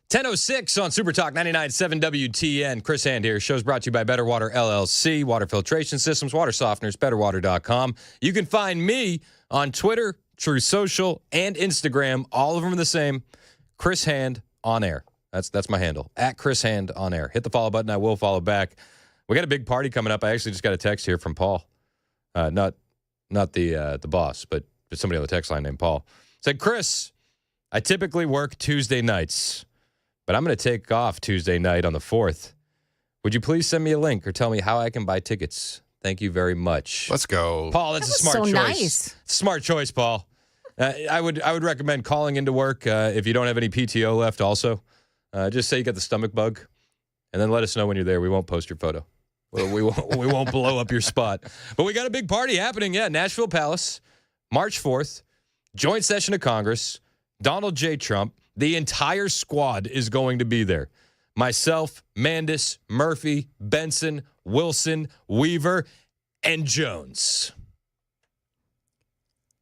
10:06 on Super Talk 99.7 WTN. Chris Hand here. Show's brought to you by Better Water LLC, water filtration systems, water softeners, betterwater.com. You can find me on Twitter, True Social, and Instagram. All of them are the same. Chris Hand on air. That's my handle. At Chris Hand on air. Hit the follow button. I will follow back. We got a big party coming up. I actually just got a text here from Paul. Not the boss, but somebody on the text line named Paul. Said, Chris, I typically work Tuesday nights, but I'm going to take off Tuesday night on the 4th. Would you please send me a link or tell me how I can buy tickets? Thank you very much. Let's go. Paul, that's a smart choice. Nice. Smart choice, Paul. I would recommend calling into work if you don't have any PTO left also. Just say you got the stomach bug, and then let us know when you're there. We won't post your photo. We won't blow up your spot. But we got a big party happening, Nashville Palace, March 4th, joint session of Congress, Donald J. Trump. The entire squad is going to be there. Myself, Mandis, Murphy, Benson, Wilson, Weaver, and Jones.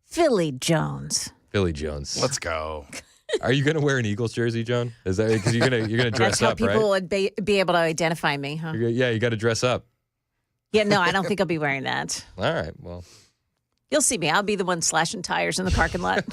Philly Jones. Let's go. Are you going to wear an Eagles jersey, Joan? Is that because you're going to dress up, right? That's how people would be able to identify me, huh? Yeah, you got to dress up. Yeah, no, I don't think I'll be wearing that. All right, well. You'll see me. I'll be the one slashing tires in the parking lot.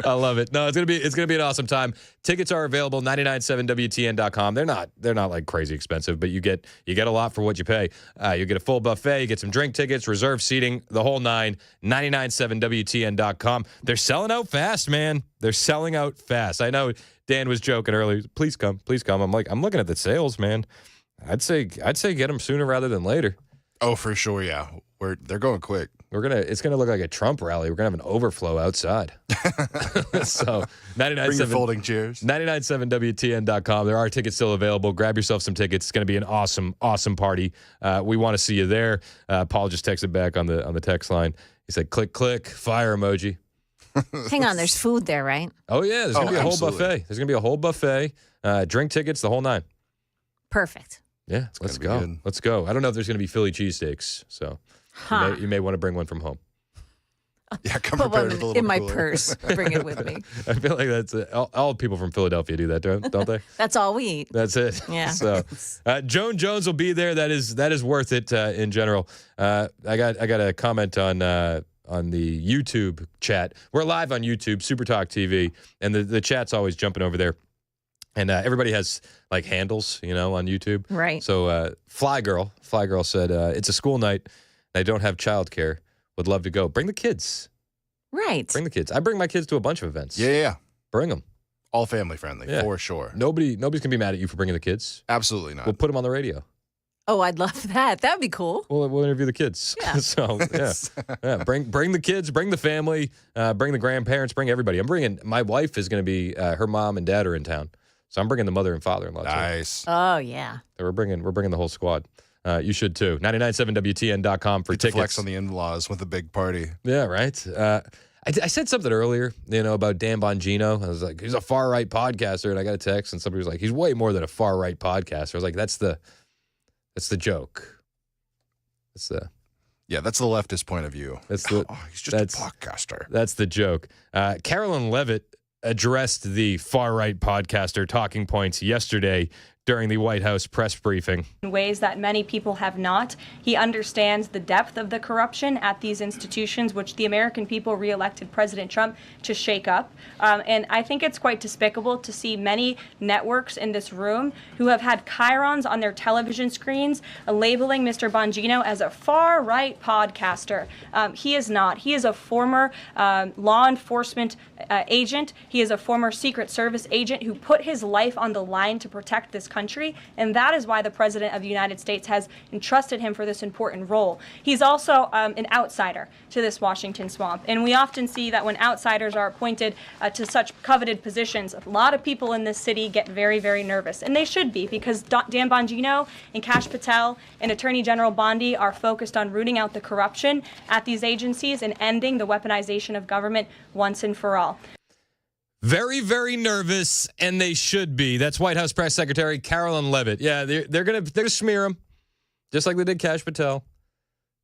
I love it. No, it's gonna be an awesome time. Tickets are available 997wtn.com. They're not like crazy expensive, but you get a lot for what you pay. You get a full buffet, you get some drink tickets, reserved seating, the whole nine. 997wtn.com. They're selling out fast, man. They're selling out fast. I know Dan was joking earlier. Please come. I'm looking at the sales, man. I'd say get them sooner rather than later. Oh, for sure, yeah. They're going quick. It's gonna look like a Trump rally. We're gonna have an overflow outside. So 997 folding chairs. 997wtn.com. There are tickets still available. Grab yourself some tickets. It's gonna be an awesome party. We want to see you there. Paul just texted back on the text line. He said, click, fire emoji. Hang on, there's food there, right? Oh yeah, there's gonna be a whole buffet. There's gonna be a whole buffet. Drink tickets, the whole nine. Perfect. Yeah, let's go. Let's go. I don't know if there's going to be Philly cheesesteaks, so you may want to bring one from home. Yeah, come prepared with a little in my cooler. purse. Bring it with me. I feel like that's all people from Philadelphia do that, don't they? That's all we eat. That's it. Yeah. So, Joan Jones will be there. That is worth it in general. I got a comment on the YouTube chat. We're live on YouTube, Super Talk TV, and the chat's always jumping over there. And everybody has like handles, on YouTube. Right. So Fly Girl said, it's a school night. I don't have childcare. Would love to go. Bring the kids. Right. Bring the kids. I bring my kids to a bunch of events. Yeah. Bring them. All family friendly, for sure. Nobody's going to be mad at you for bringing the kids. Absolutely not. We'll put them on the radio. Oh, I'd love that. That would be cool. We'll interview the kids. Yeah. So, yeah. Bring the kids, bring the family, bring the grandparents, bring everybody. My wife is going to be, her mom and dad are in town. So I'm bringing the mother and father-in-law. Nice. Too. Oh, yeah. So we're bringing the whole squad. You should too. 997wtn.com for tickets. Flex on the in-laws with a big party. Yeah, right. I said something earlier, about Dan Bongino. I was like, he's a far-right podcaster, and I got a text, and somebody was like, he's way more than a far-right podcaster. I was like, that's the joke. That's the leftist point of view. He's just a podcaster. That's the joke. Carolyn Levitt addressed the far-right podcaster talking points yesterday during the White House press briefing. In ways that many people have not. He understands the depth of the corruption at these institutions, which the American people reelected President Trump to shake up. And I think it's quite despicable to see many networks in this room who have had chyrons on their television screens labeling Mr. Bongino as a far-right podcaster. He is not. He is a former law enforcement agent. He is a former Secret Service agent who put his life on the line to protect this country, and that is why the President of the United States has entrusted him for this important role. He's also an outsider to this Washington swamp, and we often see that when outsiders are appointed to such coveted positions, a lot of people in this city get very, very nervous, and they should be, because Dan Bongino and Kash Patel and Attorney General Bondi are focused on rooting out the corruption at these agencies and ending the weaponization of government once and for all. Very, very nervous, and they should be. That's White House Press Secretary Carolyn Levitt. Yeah, they're gonna smear him, just like they did Kash Patel.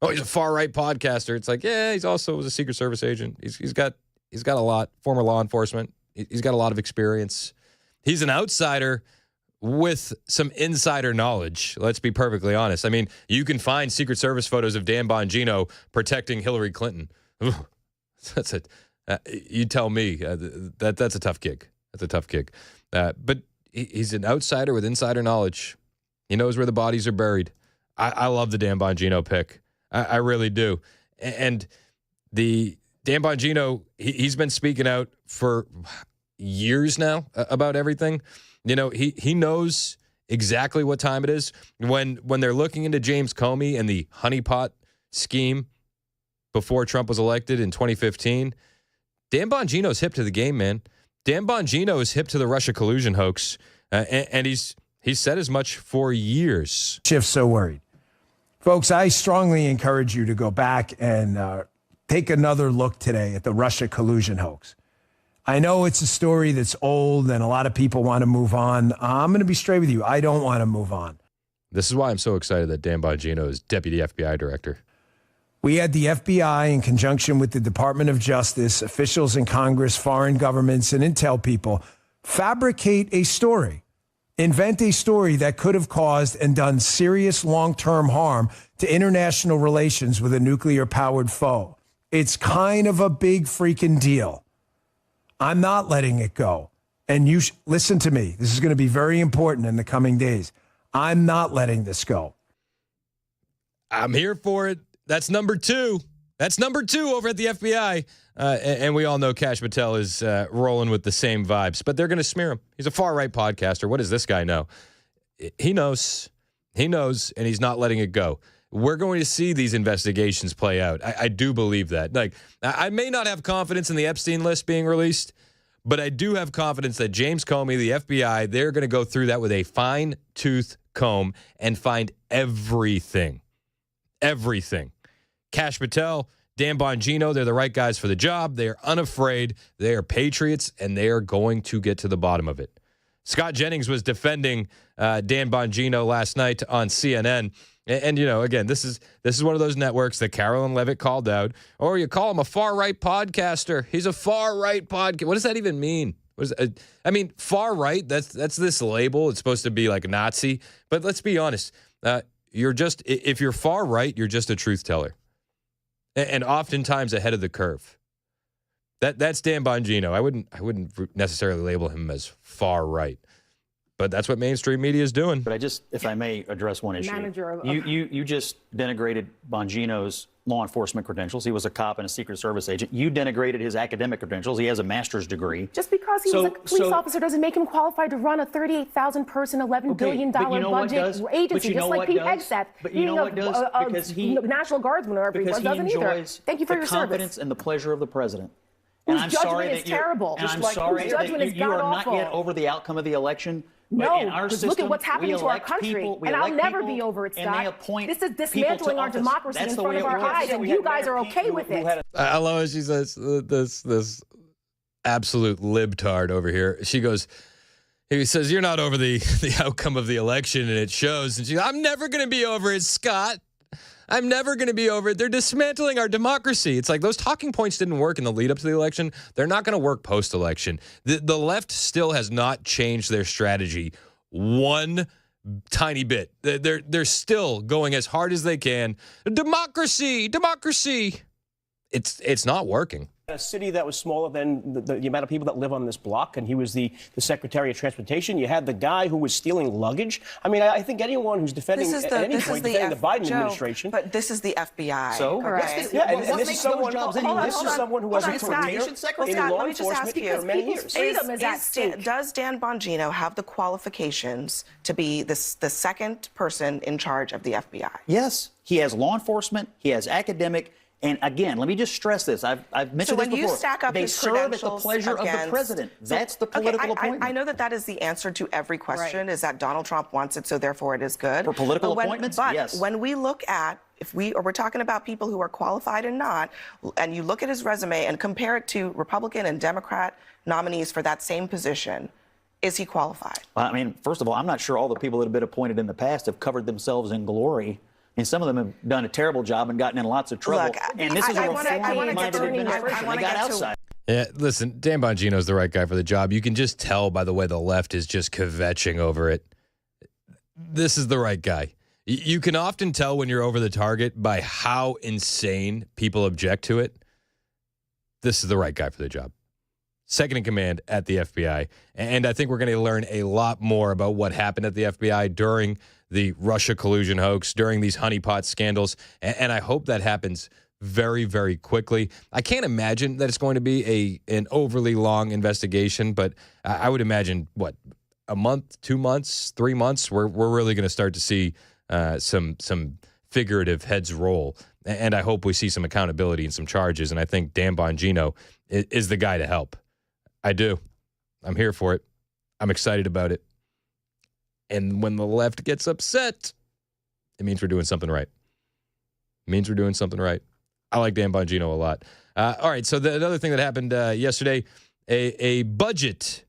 Oh, he's a far-right podcaster. It's like, yeah, he's also was a Secret Service agent. He's got a lot, former law enforcement. He's got a lot of experience. He's an outsider with some insider knowledge. Let's be perfectly honest. I mean, you can find Secret Service photos of Dan Bongino protecting Hillary Clinton. That's it. You tell me. That's a tough gig. That's a tough gig. But he's an outsider with insider knowledge. He knows where the bodies are buried. I love the Dan Bongino pick. I really do. And the Dan Bongino, he's been speaking out for years now about everything. You know, he knows exactly what time it is. When they're looking into James Comey and the Honeypot scheme before Trump was elected in 2015, Dan Bongino's hip to the game, man. Dan Bongino is hip to the Russia collusion hoax, and he's said as much for years. Schiff's so worried. Folks, I strongly encourage you to go back and take another look today at the Russia collusion hoax. I know it's a story that's old and a lot of people want to move on. I'm going to be straight with you. I don't want to move on. This is why I'm so excited that Dan Bongino is deputy FBI director. We had the FBI, in conjunction with the Department of Justice, officials in Congress, foreign governments, and intel people, fabricate a story, invent a story that could have caused and done serious long-term harm to international relations with a nuclear-powered foe. It's kind of a big freaking deal. I'm not letting it go. And you listen to me. This is going to be very important in the coming days. I'm not letting this go. I'm here for it. That's number 2. That's number 2 over at the FBI. And we all know Kash Patel is rolling with the same vibes, but they're going to smear him. He's a far-right podcaster. What does this guy know? He knows. He knows, and he's not letting it go. We're going to see these investigations play out. I do believe that. Like, I may not have confidence in the Epstein list being released, but I do have confidence that James Comey, the FBI, they're going to go through that with a fine-tooth comb and find everything. Everything. Kash Patel, Dan Bongino, they're the right guys for the job. They are unafraid. They are patriots, and they are going to get to the bottom of it. Scott Jennings was defending Dan Bongino last night on CNN. And, you know, again, this is one of those networks that Carolyn Levitt called out. Or you call him a far-right podcaster. He's a far-right podcast. What does that even mean? I mean, far-right, that's this label. It's supposed to be like Nazi. But let's be honest. If you're far-right, you're just a truth teller. And oftentimes ahead of the curve. That's Dan Bongino. I wouldn't necessarily label him as far-right. But that's what mainstream media is doing. But if I may address one issue. You just denigrated Bongino's law enforcement credentials. He was a cop and a Secret Service agent. You denigrated his academic credentials. He has a master's degree. Just because he was a police officer doesn't make him qualified to run a 38,000-person, $11 billion budget agency, just like Pete Hegseth. But you know what does? Because he National Guardsman or whatever he was, doesn't either. Thank you for your service. The confidence and the pleasure of the president. Whose judgment is terrible. And I'm sorry that you are not yet over the outcome of the election. No, because look at what's happening to our country, and I'll never be over it, Scott. This is dismantling our democracy in front of our eyes, and you guys are okay with it. I love it. She says, this absolute libtard over here. She goes, he says, you're not over the outcome of the election, and it shows. And she's, I'm never going to be over it, Scott. I'm never going to be over it. They're dismantling our democracy. It's like those talking points didn't work in the lead up to the election. They're not going to work post-election. The left still has not changed their strategy one tiny bit. They're still going as hard as they can. Democracy. It's not working. A city that was smaller than the amount of people that live on this block, and he was the Secretary of Transportation. You had the guy who was stealing luggage. I mean, I think anyone who's defending the Biden administration. But this is the FBI. So, correct. And this is someone who has a career in law enforcement for many years. Does Dan Bongino have the qualifications to be the second person in charge of the FBI? Yes, he has law enforcement. He has academic. And again, let me just stress this. I've mentioned this before. You stack up they his serve at the pleasure of the president. That's the political appointment. I know that is the answer to every question, is that Donald Trump wants it, so therefore it is good. For political appointments, yes. But when we look at, we're talking about people who are qualified and not, and you look at his resume and compare it to Republican and Democrat nominees for that same position, is he qualified? I mean, first of all, I'm not sure all the people that have been appointed in the past have covered themselves in glory. And some of them have done a terrible job and gotten in lots of trouble. Look, and this is a reform-minded administration. They got outside. Yeah, listen, Dan Bongino's the right guy for the job. You can just tell by the way the left is just kvetching over it. This is the right guy. You can often tell when you're over the target by how insane people object to it. This is the right guy for the job. Second in command at the FBI. And I think we're going to learn a lot more about what happened at the FBI during the Russia collusion hoax, during these honeypot scandals. And I hope that happens very, very quickly. I can't imagine that it's going to be an overly long investigation, but I would imagine, a month, 2 months, 3 months, we're really going to start to see some figurative heads roll. And I hope we see some accountability and some charges. And I think Dan Bongino is the guy to help. I do. I'm here for it. I'm excited about it. And when the left gets upset, it means we're doing something right. It means we're doing something right. I like Dan Bongino a lot. All right, so another thing that happened yesterday, a budget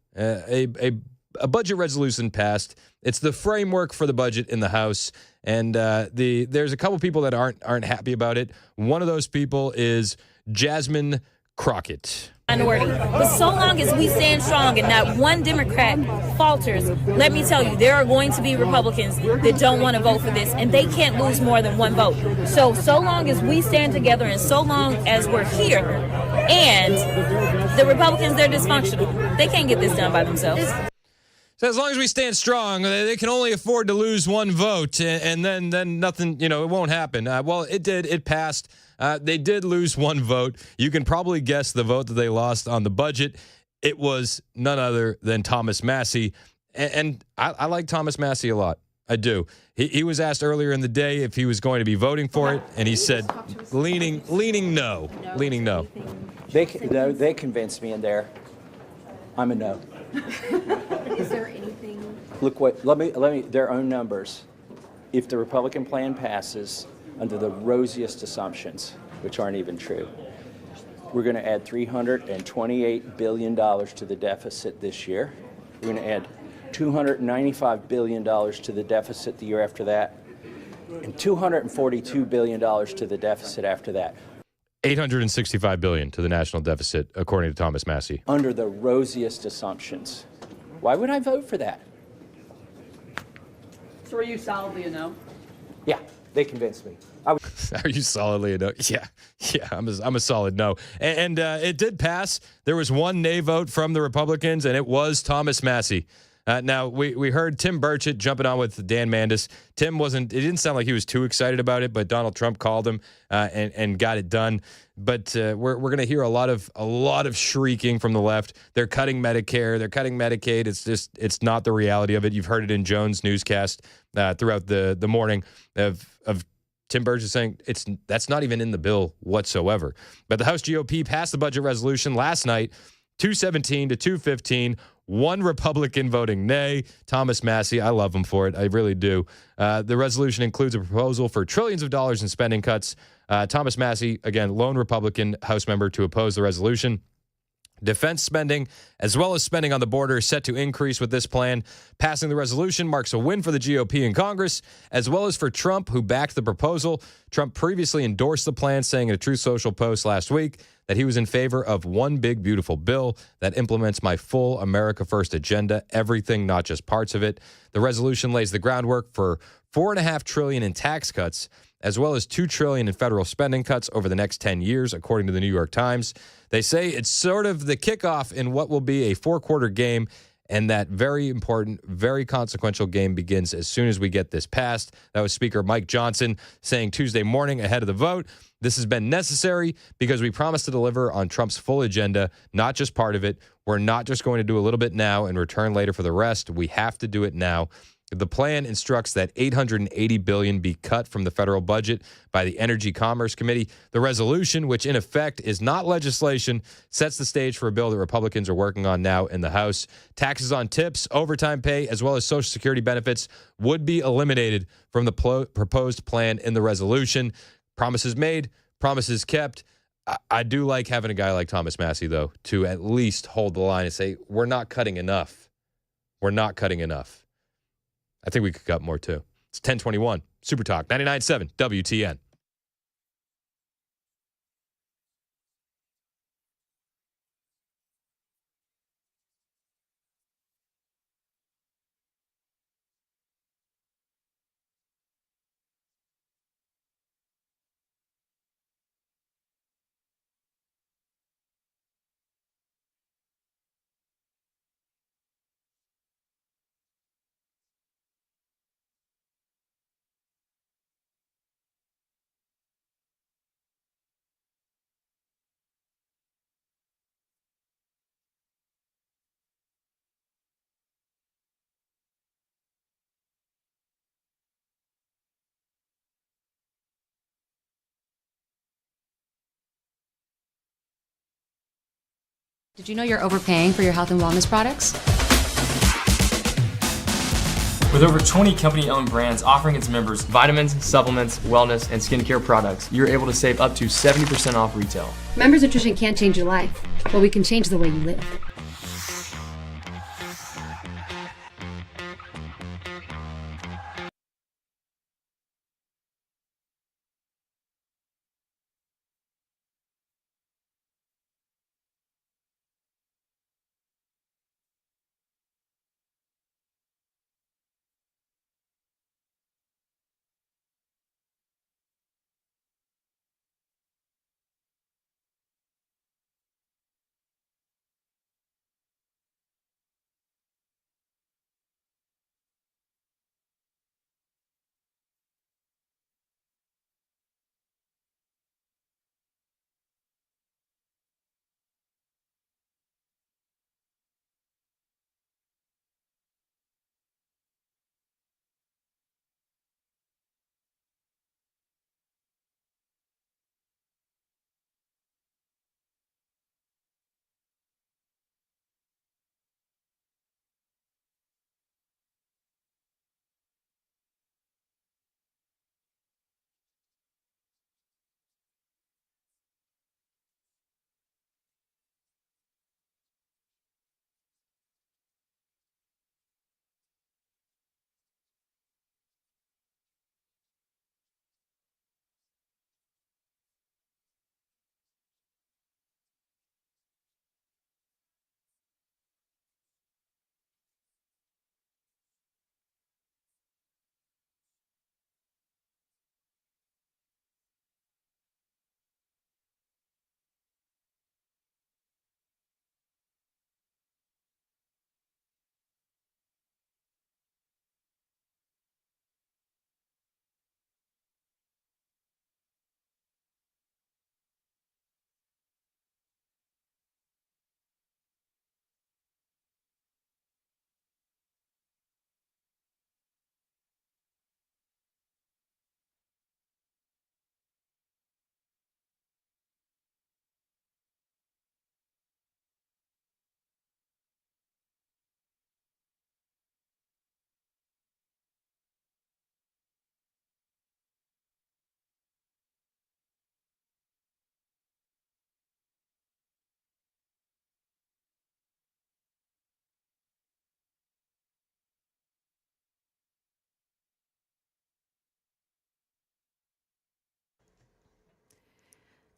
resolution passed. It's the framework for the budget in the House, and there's a couple people that aren't happy about it. One of those people is Jasmine Crockett. Minority. But so long as we stand strong and not one Democrat falters, let me tell you, there are going to be Republicans that don't want to vote for this, and they can't lose more than one vote. So long as we stand together and so long as we're here, and the Republicans, they're dysfunctional. They can't get this done by themselves. So as long as we stand strong, they can only afford to lose one vote, and then nothing, it won't happen. Well, it did. It passed. They did lose one vote. You can probably guess the vote that they lost on the budget. It was none other than Thomas Massie. And I like Thomas Massie a lot. I do. He was asked earlier in the day if he was going to be voting for it, and he said leaning no. Leaning no. They convinced me in there. I'm a no. Is there anything? Look let me their own numbers. If the Republican plan passes under the rosiest assumptions, which aren't even true, we're going to add $328 billion to the deficit this year. We're going to add $295 billion to the deficit the year after that, and $242 billion to the deficit after that. $865 billion to the national deficit, according to Thomas Massie. Under the rosiest assumptions. Why would I vote for that? So are you solidly a no? Yeah, they convinced me. Are you solidly a no? Yeah, I'm a solid no. And it did pass. There was one nay vote from the Republicans, and it was Thomas Massie. Now, we heard Tim Burchett jumping on with Dan Mandis. Tim it didn't sound like he was too excited about it, but Donald Trump called him and got it done. But we're going to hear a lot of shrieking from the left. They're cutting Medicare. They're cutting Medicaid. It's not the reality of it. You've heard it in Jones' newscast throughout the morning of Tim Burchett saying that's not even in the bill whatsoever. But the House GOP passed the budget resolution last night, 217 to 215. One Republican voting nay. Thomas Massie, I love him for it. I really do. The resolution includes a proposal for trillions of dollars in spending cuts. Thomas Massie, again, lone Republican House member to oppose the resolution. Defense spending, as well as spending on the border, is set to increase with this plan. Passing the resolution marks a win for the GOP in Congress, as well as for Trump, who backed the proposal. Trump previously endorsed the plan, saying in a Truth Social post last week that he was in favor of one big, beautiful bill that implements my full America First agenda, everything, not just parts of it. The resolution lays the groundwork for $4.5 trillion in tax cuts, as well as $2 trillion in federal spending cuts over the next 10 years, according to the New York Times. They say it's sort of the kickoff in what will be a 4-quarter game, and that very important, very consequential game begins as soon as we get this passed. That was Speaker Mike Johnson saying Tuesday morning ahead of the vote, this has been necessary because we promised to deliver on Trump's full agenda, not just part of it. We're not just going to do a little bit now and return later for the rest. We have to do it now. The plan instructs that $880 billion be cut from the federal budget by the Energy Commerce Committee. The resolution, which in effect is not legislation, sets the stage for a bill that Republicans are working on now in the House. Taxes on tips, overtime pay, as well as Social Security benefits would be eliminated from the proposed plan in the resolution. Promises made, promises kept. I do like having a guy like Thomas Massie, though, to at least hold the line and say, we're not cutting enough. We're not cutting enough. I think we could cut more, too. It's 1021, Super Talk, 99.7 WTN. Did you know you're overpaying for your health and wellness products? With over 20 company-owned brands offering its members vitamins, supplements, wellness, and skincare products, you're able to save up to 70% off retail. Members Nutrition can't change your life, but we can change the way you live.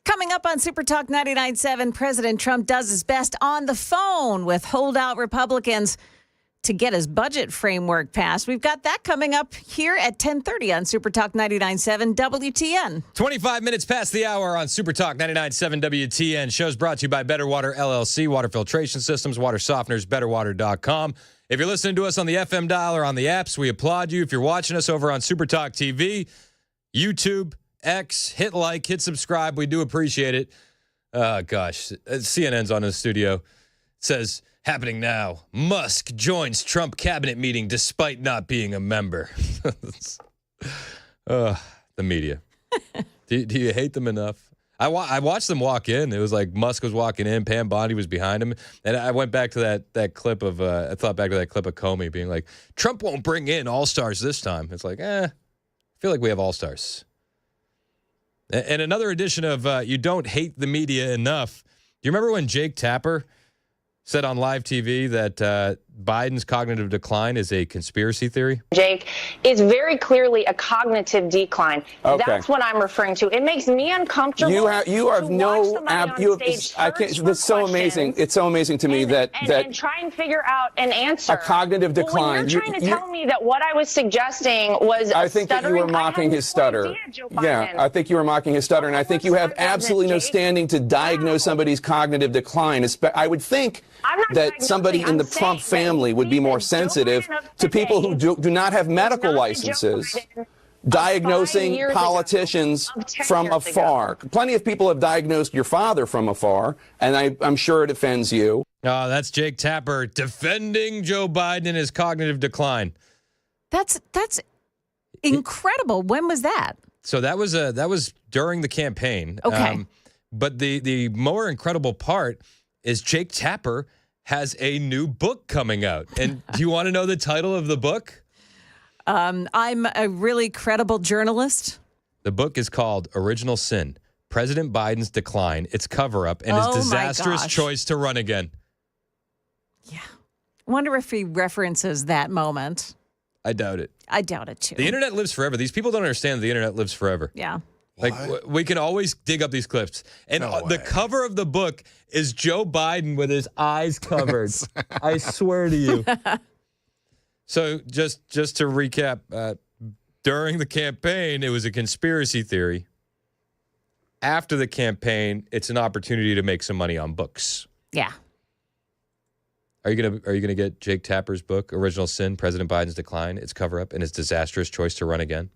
Coming up on Super Talk 99.7, President Trump does his best on the phone with holdout Republicans to get his budget framework passed. We've got that coming up here at 10:30 on Super Talk 99.7 WTN. 25 minutes past the hour on Super Talk 99.7 WTN. Show's brought to you by Better Water LLC, water filtration systems, water softeners, betterwater.com. If you're listening to us on the FM dial or on the apps, we applaud you. If you're watching us over on Super Talk TV, YouTube, X, hit like, hit subscribe. We do appreciate it. Gosh, CNN's on in the studio. It says, happening now, Musk joins Trump cabinet meeting despite not being a member. The media. Do you hate them enough? I watched them walk in. It was like Musk was walking in, Pam Bondi was behind him, and I went back to that clip of I thought back to that clip of Comey being like, Trump won't bring in all-stars this time. It's like, I feel like we have all-stars. And another edition of You Don't Hate the Media Enough. Do you remember when Jake Tapper said on live TV that Biden's cognitive decline is a conspiracy theory? Jake, is very clearly a cognitive decline. Okay. That's what I'm referring to. It makes me uncomfortable. You have no. I can't. That's so amazing. It's so amazing to me that try and figure out an answer. A cognitive decline. Well, when you're trying to tell me that what I was suggesting was I think that you were mocking his stutter. Yeah, I think you were mocking his stutter, and I think you have absolutely no standing to diagnose somebody's cognitive decline. I would think that somebody in the Trump family would be more sensitive to people who do not have medical licenses diagnosing politicians from afar. Plenty of people have diagnosed your father from afar, and I'm sure it offends you. Oh, that's Jake Tapper defending Joe Biden in his cognitive decline. That's incredible. When was that? So that was during the campaign. Okay. But the more incredible part is Jake Tapper has a new book coming out. And do you want to know the title of the book? I'm a really credible journalist. The book is called Original Sin, President Biden's Decline, Its Cover-Up, and His Disastrous Choice to Run Again. Yeah. I wonder if he references that moment. I doubt it. I doubt it, too. The internet lives forever. These people don't understand that the internet lives forever. Yeah. Like, we can always dig up these clips. And the cover of the book is Joe Biden with his eyes covered. I swear to you. So just to recap, during the campaign, it was a conspiracy theory. After the campaign, it's an opportunity to make some money on books. Yeah. Are you gonna get Jake Tapper's book, Original Sin, President Biden's Decline, Its Cover-Up, and His Disastrous Choice to Run Again?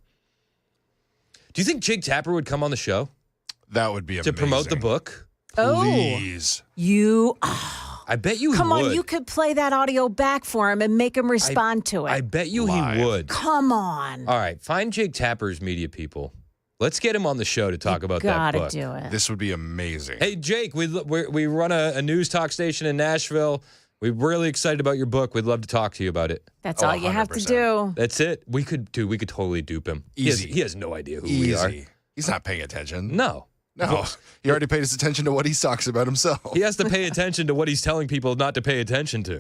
Do you think Jake Tapper would come on the show? That would be amazing. To promote the book? Please. I bet you Come he would. on, you could play that audio back for him and make him respond to it. I bet you he would. Come on. All right, find Jake Tapper's media people. Let's get him on the show to talk about that book. Gotta do it. This would be amazing. Hey, Jake, we run a news talk station in Nashville. We're really excited about your book. We'd love to talk to you about it. That's all you have to do. That's it. We could totally dupe him. Easy. He has no idea who we are. He's not paying attention. No. He already paid his attention to what he talks about himself. He has to pay attention to what he's telling people not to pay attention to.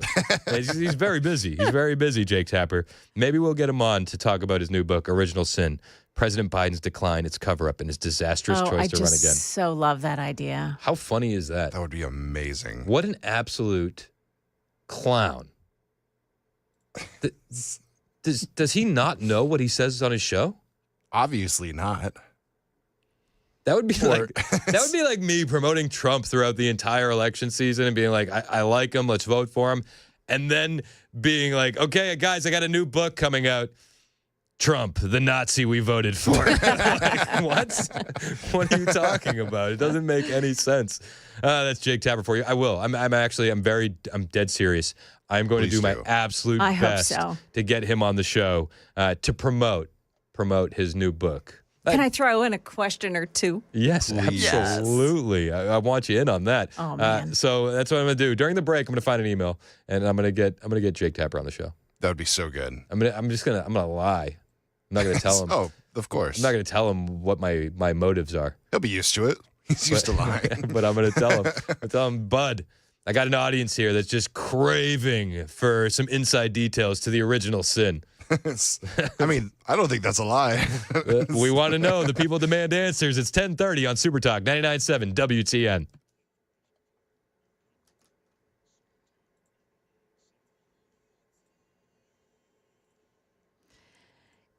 He's very busy. He's very busy, Jake Tapper. Maybe we'll get him on to talk about his new book, Original Sin, President Biden's Decline, Its Cover-Up, and His Disastrous Choice to Run Again. I just so love that idea. How funny is that? That would be amazing. What an absolute clown. Does he not know what he says on his show? Obviously not. That would be like me promoting Trump throughout the entire election season and being like, I like him, let's vote for him. And then being like, okay, guys, I got a new book coming out. Trump, the Nazi we voted for. Like, what? What are you talking about? It doesn't make any sense. That's Jake Tapper for you. I will. I'm dead serious. I'm going to do my absolute best to get him on the show to promote his new book. Can I throw in a question or two? Yes, absolutely. Yes. I want you in on that. Oh, man. So that's what I'm going to do. During the break, I'm going to find an email and I'm going to get Jake Tapper on the show. That would be so good. I'm going to lie. I'm not going to tell him. Oh, of course. I'm not going to tell him what my motives are. He'll be used to it. He's used to lying. But I'm going to tell him. I tell him, Bud, I got an audience here that's just craving for some inside details to the original sin. I mean, I don't think that's a lie. We want to know. The people demand answers. It's 10:30 on Super Talk 99.7 WTN.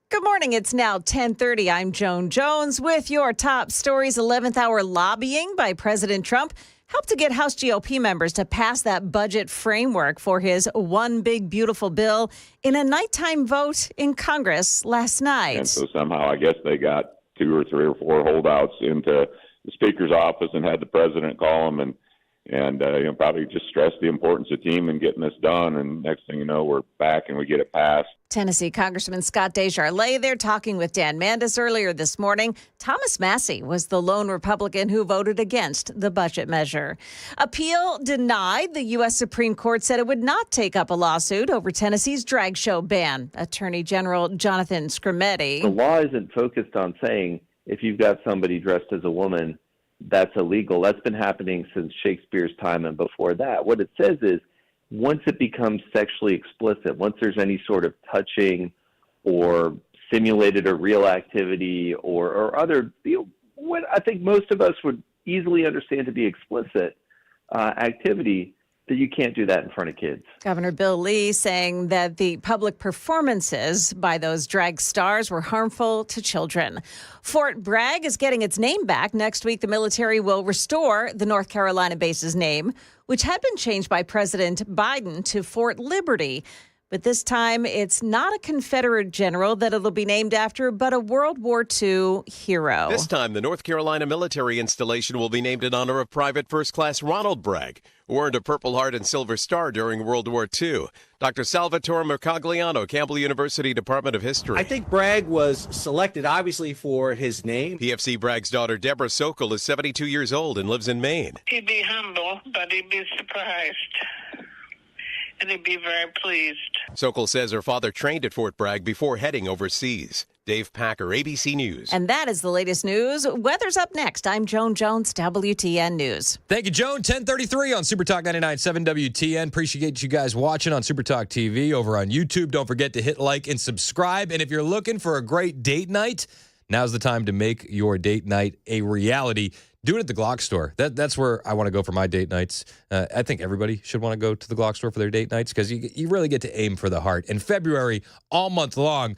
Good morning. It's now 10:30. I'm Joan Jones with your top stories. 11th hour lobbying by President Trump helped to get House GOP members to pass that budget framework for his One Big Beautiful Bill in a nighttime vote in Congress last night. And so somehow I guess they got 2 or 3 or 4 holdouts into the Speaker's office and had the president call them and probably just stress the importance of team and getting this done. And next thing you know, we're back and we get it passed. Tennessee Congressman Scott Desjardins there talking with Dan Mandis earlier this morning. Thomas Massie was the lone Republican who voted against the budget measure. Appeal denied. The U.S. Supreme Court said it would not take up a lawsuit over Tennessee's drag show ban. Attorney General Jonathan Skrmetti. The law isn't focused on saying if you've got somebody dressed as a woman, that's illegal. That's been happening since Shakespeare's time and before that. What it says is once it becomes sexually explicit, once there's any sort of touching or simulated or real activity or other, what I think most of us would easily understand to be explicit activity, that you can't do that in front of kids. Governor Bill Lee saying that the public performances by those drag stars were harmful to children. Fort Bragg is getting its name back. Next week, the military will restore the North Carolina base's name, which had been changed by President Biden to Fort Liberty. But this time, it's not a Confederate general that it'll be named after, but a World War II hero. This time, the North Carolina military installation will be named in honor of Private First Class Ronald Bragg, who earned a Purple Heart and Silver Star during World War II. Dr. Salvatore Mercogliano, Campbell University Department of History. I think Bragg was selected, obviously, for his name. PFC Bragg's daughter, Deborah Sokol, is 72 years old and lives in Maine. He'd be humble, but he'd be surprised. And he'd be very pleased. Sokol says her father trained at Fort Bragg before heading overseas. Dave Packer, ABC News. And that is the latest news. Weather's up next. I'm Joan Jones, WTN News. Thank you, Joan. 10:33 on Supertalk 99.7 WTN. Appreciate you guys watching on Supertalk TV over on YouTube. Don't forget to hit like and subscribe. And if you're looking for a great date night, now's the time to make your date night a reality. Do it at the Glock store. That's where I want to go for my date nights. I think everybody should want to go to the Glock store for their date nights because you really get to aim for the heart. In February, all month long,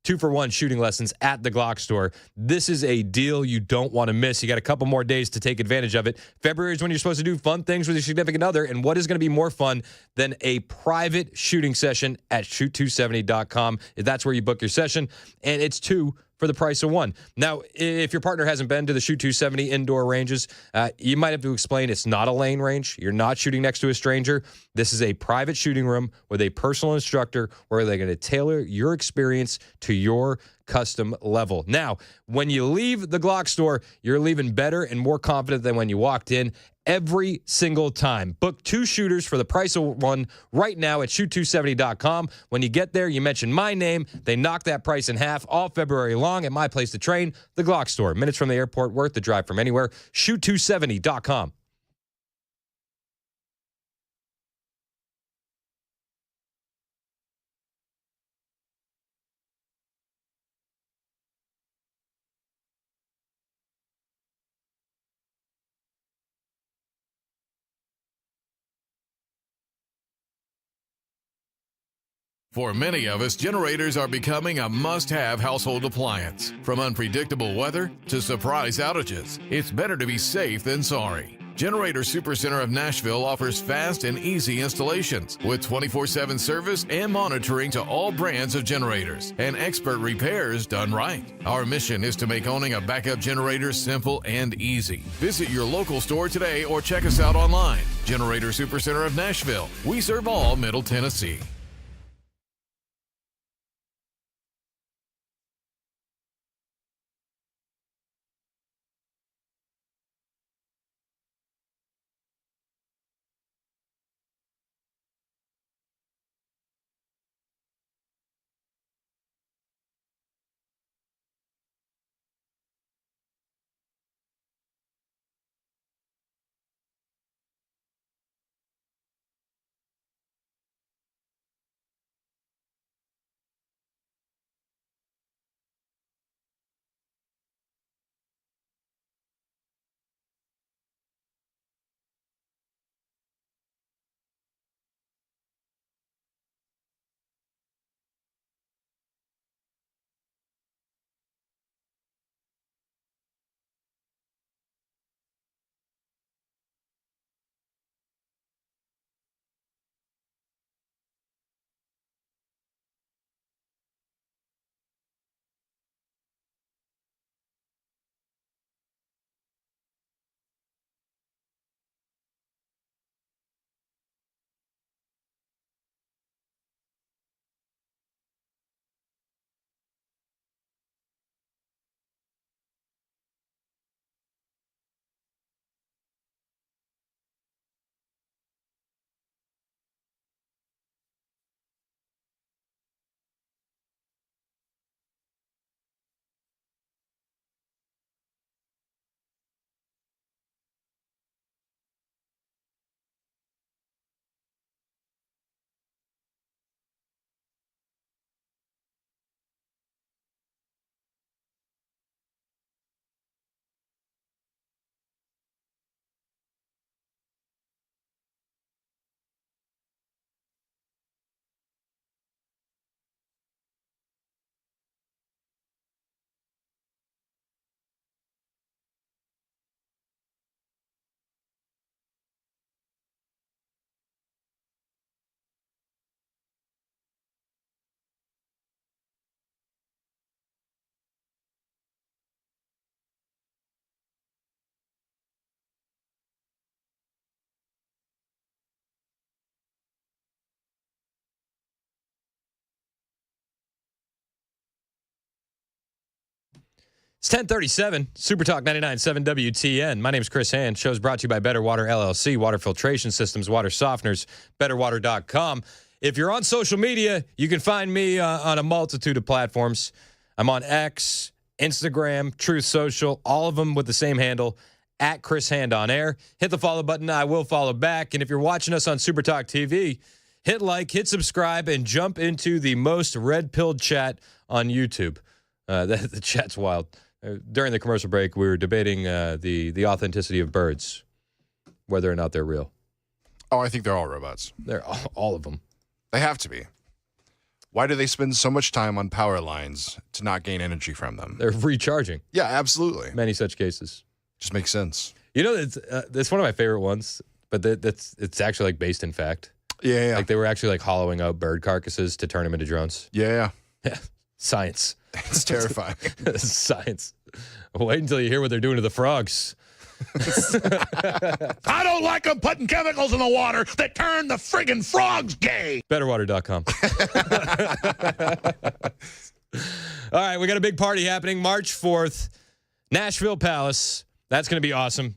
2-for-1 shooting lessons at the Glock store. This is a deal you don't want to miss. You got a couple more days to take advantage of it. February is when you're supposed to do fun things with your significant other. And what is going to be more fun than a private shooting session at shoot270.com? That's where you book your session. And it's two for the price of one. Now, if your partner hasn't been to the Shoot 270 indoor ranges, you might have to explain it's not a lane range. You're not shooting next to a stranger. This is a private shooting room with a personal instructor where they're going to tailor your experience to your custom level. Now, when you leave the Glock store, you're leaving better and more confident than when you walked in every single time. Book two shooters for the price of one right now at shoot270.com. When you get there, you mention my name. They knock that price in half all February long at my place to train, the Glock store. Minutes from the airport, worth the drive from anywhere. Shoot270.com. For many of us, generators are becoming a must-have household appliance. From unpredictable weather to surprise outages, it's better to be safe than sorry. Generator Supercenter of Nashville offers fast and easy installations with 24/7 service and monitoring to all brands of generators and expert repairs done right. Our mission is to make owning a backup generator simple and easy. Visit your local store today or check us out online. Generator Supercenter of Nashville. We serve all Middle Tennessee. It's 1037, Super Talk 99.7 WTN. My name is Chris Hand. Show's brought to you by Better Water LLC, water filtration systems, water softeners, betterwater.com. If you're on social media, you can find me on a multitude of platforms. I'm on X, Instagram, Truth Social, all of them with the same handle, at Chris Hand on Air. Hit the follow button. I will follow back. And if you're watching us on Super Talk TV, hit like, hit subscribe, and jump into the most red-pilled chat on YouTube. The chat's wild. During the commercial break, we were debating the authenticity of birds, whether or not they're real. Oh, I think they're all robots. They're all of them. They have to be. Why do they spend so much time on power lines to not gain energy from them? They're recharging. Yeah, absolutely. Many such cases. Just makes sense. You know, it's one of my favorite ones, but it's actually like based in fact. Yeah. Like they were actually like hollowing out bird carcasses to turn them into drones. Yeah. Science. It's terrifying. Science. Wait until you hear what they're doing to the frogs. I don't like them putting chemicals in the water that turn the friggin' frogs gay. Betterwater.com. All right, we got a big party happening March 4th, Nashville Palace. That's going to be awesome.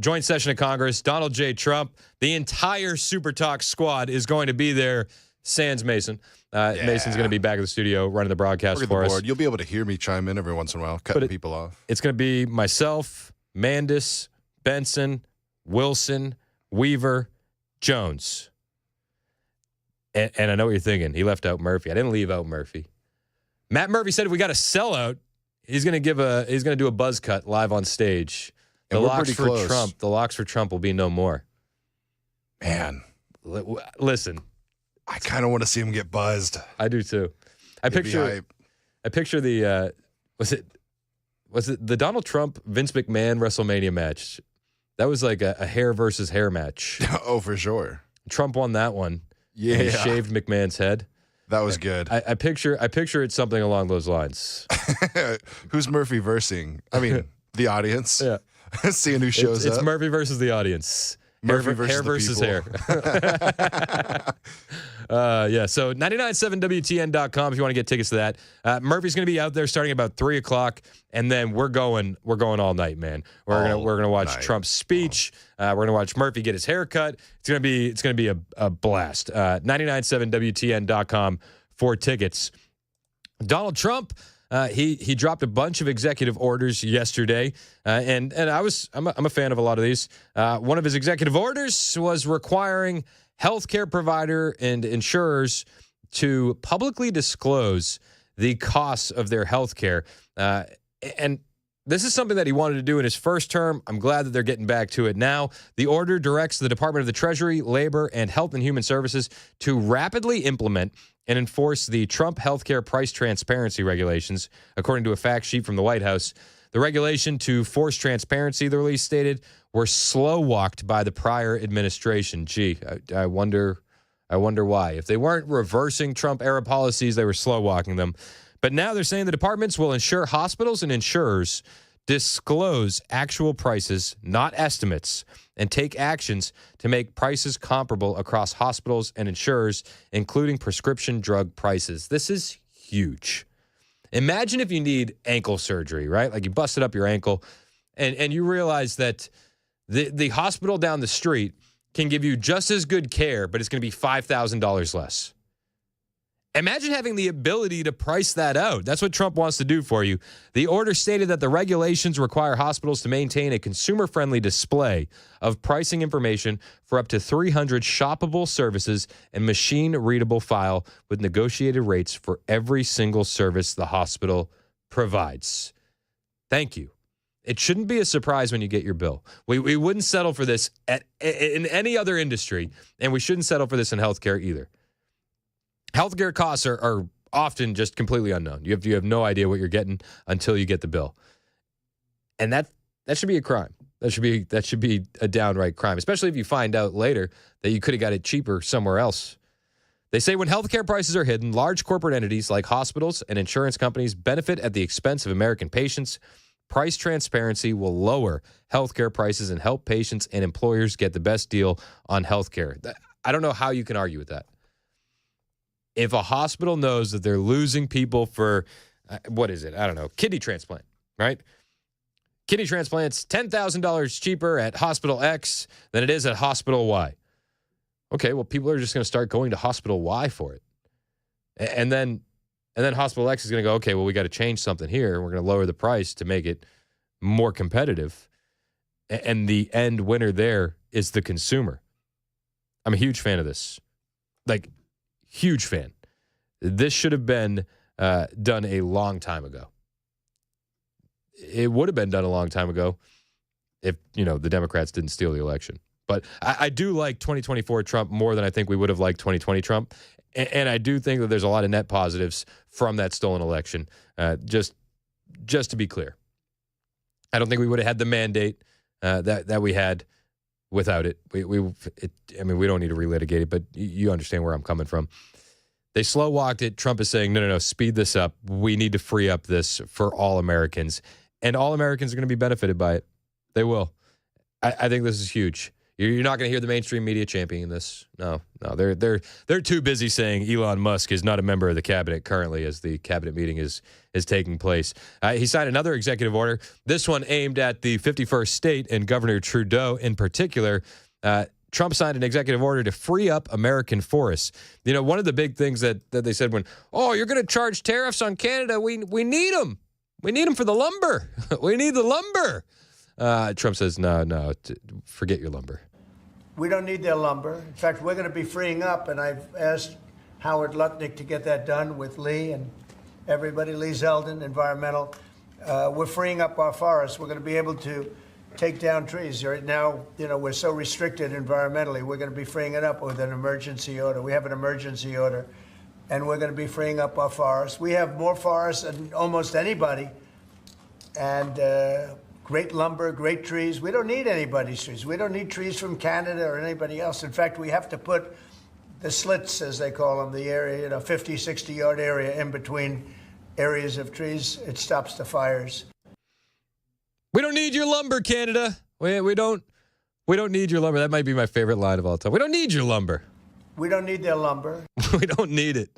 Joint session of Congress, Donald J. Trump. The entire Super Talk squad is going to be there, sans Mason. Mason's going to be back at the studio running the broadcast for us. You'll be able to hear me chime in every once in a while, cutting people off. It's going to be myself, Mandis, Benson, Wilson, Weaver, Jones. And I know what you're thinking. He left out Murphy. I didn't leave out Murphy. Matt Murphy said if we got a sellout, he's going to do a buzz cut live on stage. The locks for close. Trump. The locks for Trump will be no more. Man, listen. I kind of want to see him get buzzed. I do too. I picture the was it the Donald Trump Vince McMahon WrestleMania match? That was like a hair versus hair match. Oh, for sure. Trump won that one. Yeah, and he shaved McMahon's head. That was good. I picture it something along those lines. Who's Murphy versing? I mean, the audience. Yeah, seeing who shows up. It's Murphy versus the audience. Murphy versus hair. So 997WTN.com if you want to get tickets to that. Murphy's going to be out there starting about 3 o'clock, and then we're going all night, man. We're gonna watch Trump's speech. We're gonna watch Murphy get his hair cut. It's gonna be a blast. 997WTN.com for tickets. Donald Trump. He dropped a bunch of executive orders yesterday, and I'm a fan of a lot of these. One of his executive orders was requiring healthcare provider and insurers to publicly disclose the costs of their healthcare. And this is something that he wanted to do in his first term. I'm glad that they're getting back to it now. The order directs the Department of the Treasury, Labor, and Health and Human Services to rapidly implement and enforce the Trump healthcare price transparency regulations, according to a fact sheet from the White House. The regulation to force transparency, the release stated, were slow-walked by the prior administration. Gee, I wonder why. If they weren't reversing Trump-era policies, they were slow-walking them. But now they're saying the departments will ensure hospitals and insurers disclose actual prices, not estimates, and take actions to make prices comparable across hospitals and insurers, including prescription drug prices. This is huge. Imagine if you need ankle surgery, right? Like you busted up your ankle, and you realize that the hospital down the street can give you just as good care, but it's going to be $5,000 less. Imagine having the ability to price that out. That's what Trump wants to do for you. The order stated that the regulations require hospitals to maintain a consumer-friendly display of pricing information for up to 300 shoppable services and machine-readable file with negotiated rates for every single service the hospital provides. Thank you. It shouldn't be a surprise when you get your bill. We wouldn't settle for this in any other industry, and we shouldn't settle for this in healthcare either. Healthcare costs are often just completely unknown. You have no idea what you're getting until you get the bill. And that should be a crime. That should be a downright crime, especially if you find out later that you could have got it cheaper somewhere else. They say when healthcare prices are hidden, large corporate entities like hospitals and insurance companies benefit at the expense of American patients. Price transparency will lower healthcare prices and help patients and employers get the best deal on healthcare. I don't know how you can argue with that. If a hospital knows that they're losing people for, kidney transplant, right? Kidney transplants $10,000 cheaper at Hospital X than it is at Hospital Y. Okay, well, people are just going to start going to Hospital Y for it. And then Hospital X is going to go, okay, well, we got to change something here. We're going to lower the price to make it more competitive. And the end winner there is the consumer. I'm a huge fan of this. Like, huge fan. This should have been done a long time ago. It would have been done a long time ago if, the Democrats didn't steal the election. But I do like 2024 Trump more than I think we would have liked 2020 Trump. And I do think that there's a lot of net positives from that stolen election. Just to be clear. I don't think we would have had the mandate that we had without it. We don't need to relitigate it, but you understand where I'm coming from. They slow walked it. Trump is saying, no, speed this up. We need to free up this for all Americans. And all Americans are going to be benefited by it. They will. I think this is huge. You're not going to hear the mainstream media championing this. No. They're too busy saying Elon Musk is not a member of the cabinet currently as the cabinet meeting is taking place. He signed another executive order, this one aimed at the 51st state and Governor Trudeau in particular. Trump signed an executive order to free up American forests. One of the big things that they said when, you're going to charge tariffs on Canada, we need them. We need them for the lumber. We need the lumber. Trump says, no, forget your lumber. We don't need their lumber. In fact, we're going to be freeing up, and I've asked Howard Lutnick to get that done with Lee and everybody, Lee Zeldin, environmental. We're freeing up our forests. We're going to be able to take down trees. Right now, we're so restricted environmentally. We're going to be freeing it up with an emergency order. We have an emergency order, and we're going to be freeing up our forests. We have more forests than almost anybody, and great lumber, great trees. We don't need anybody's trees. We don't need trees from Canada or anybody else. In fact, we have to put the slits, as they call them, the area, 50, 60-yard area in between areas of trees. It stops the fires. We don't need your lumber, Canada. We don't need your lumber. That might be my favorite line of all time. We don't need your lumber. We don't need their lumber. We don't need it.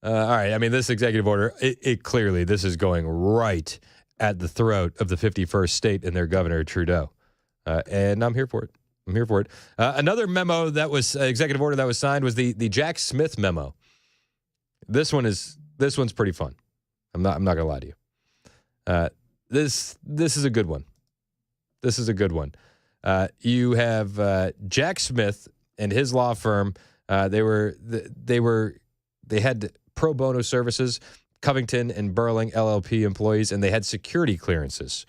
All right. This executive order, it clearly, this is going right at the throat of the 51st state and their Governor Trudeau. And I'm here for it. Another memo that was executive order that was signed was the Jack Smith memo. This one's pretty fun. I'm not going to lie to you. This is a good one. You have Jack Smith and his law firm. They had pro bono services, Covington and Burling LLP employees, and they had security clearances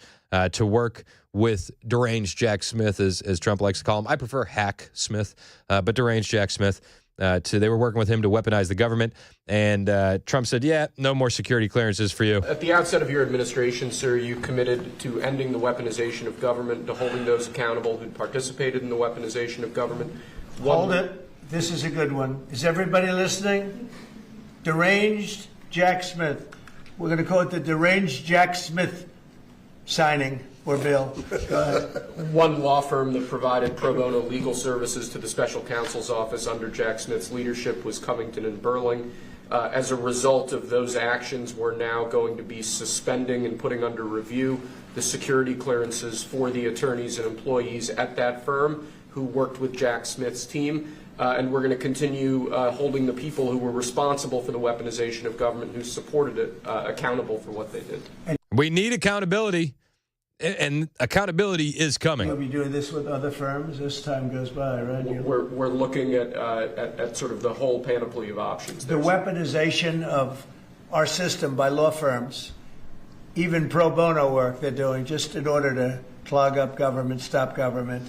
to work with deranged Jack Smith, as Trump likes to call him. I prefer Hack Smith, but deranged Jack Smith. They were working with him to weaponize the government, and Trump said, no more security clearances for you. At the outset of your administration, sir, you committed to ending the weaponization of government, to holding those accountable who participated in the weaponization of government. Hold it. This is a good one. Is everybody listening? Deranged Jack Smith. We're going to call it the deranged Jack Smith signing or bill. Go ahead. One law firm that provided pro bono legal services to the special counsel's office under Jack Smith's leadership was Covington and Burling. As a result of those actions, we're now going to be suspending and putting under review the security clearances for the attorneys and employees at that firm who worked with Jack Smith's team. And we're going to continue holding the people who were responsible for the weaponization of government, who supported it, accountable for what they did. We need accountability, and accountability is coming. You'll be doing this with other firms as time goes by, right? We're looking at sort of the whole panoply of options. The weaponization of our system by law firms, even pro bono work they're doing just in order to clog up government, stop government.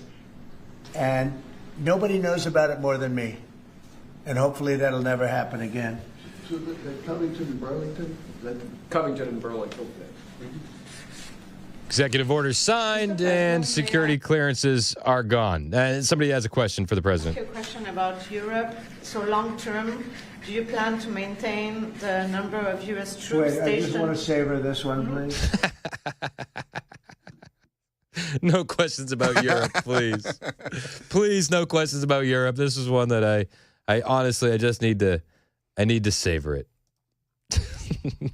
And nobody knows about it more than me. And hopefully that'll never happen again. So Covington and Burlington? Covington and Burlington. Executive orders signed and security clearances are gone. Somebody has a question for the president. A question about Europe. So long term, do you plan to maintain the number of U.S. troops stationed? I just want to savor this one, please. No questions about Europe, please. Please, no questions about Europe. This is one that I honestly, I just need to savor it.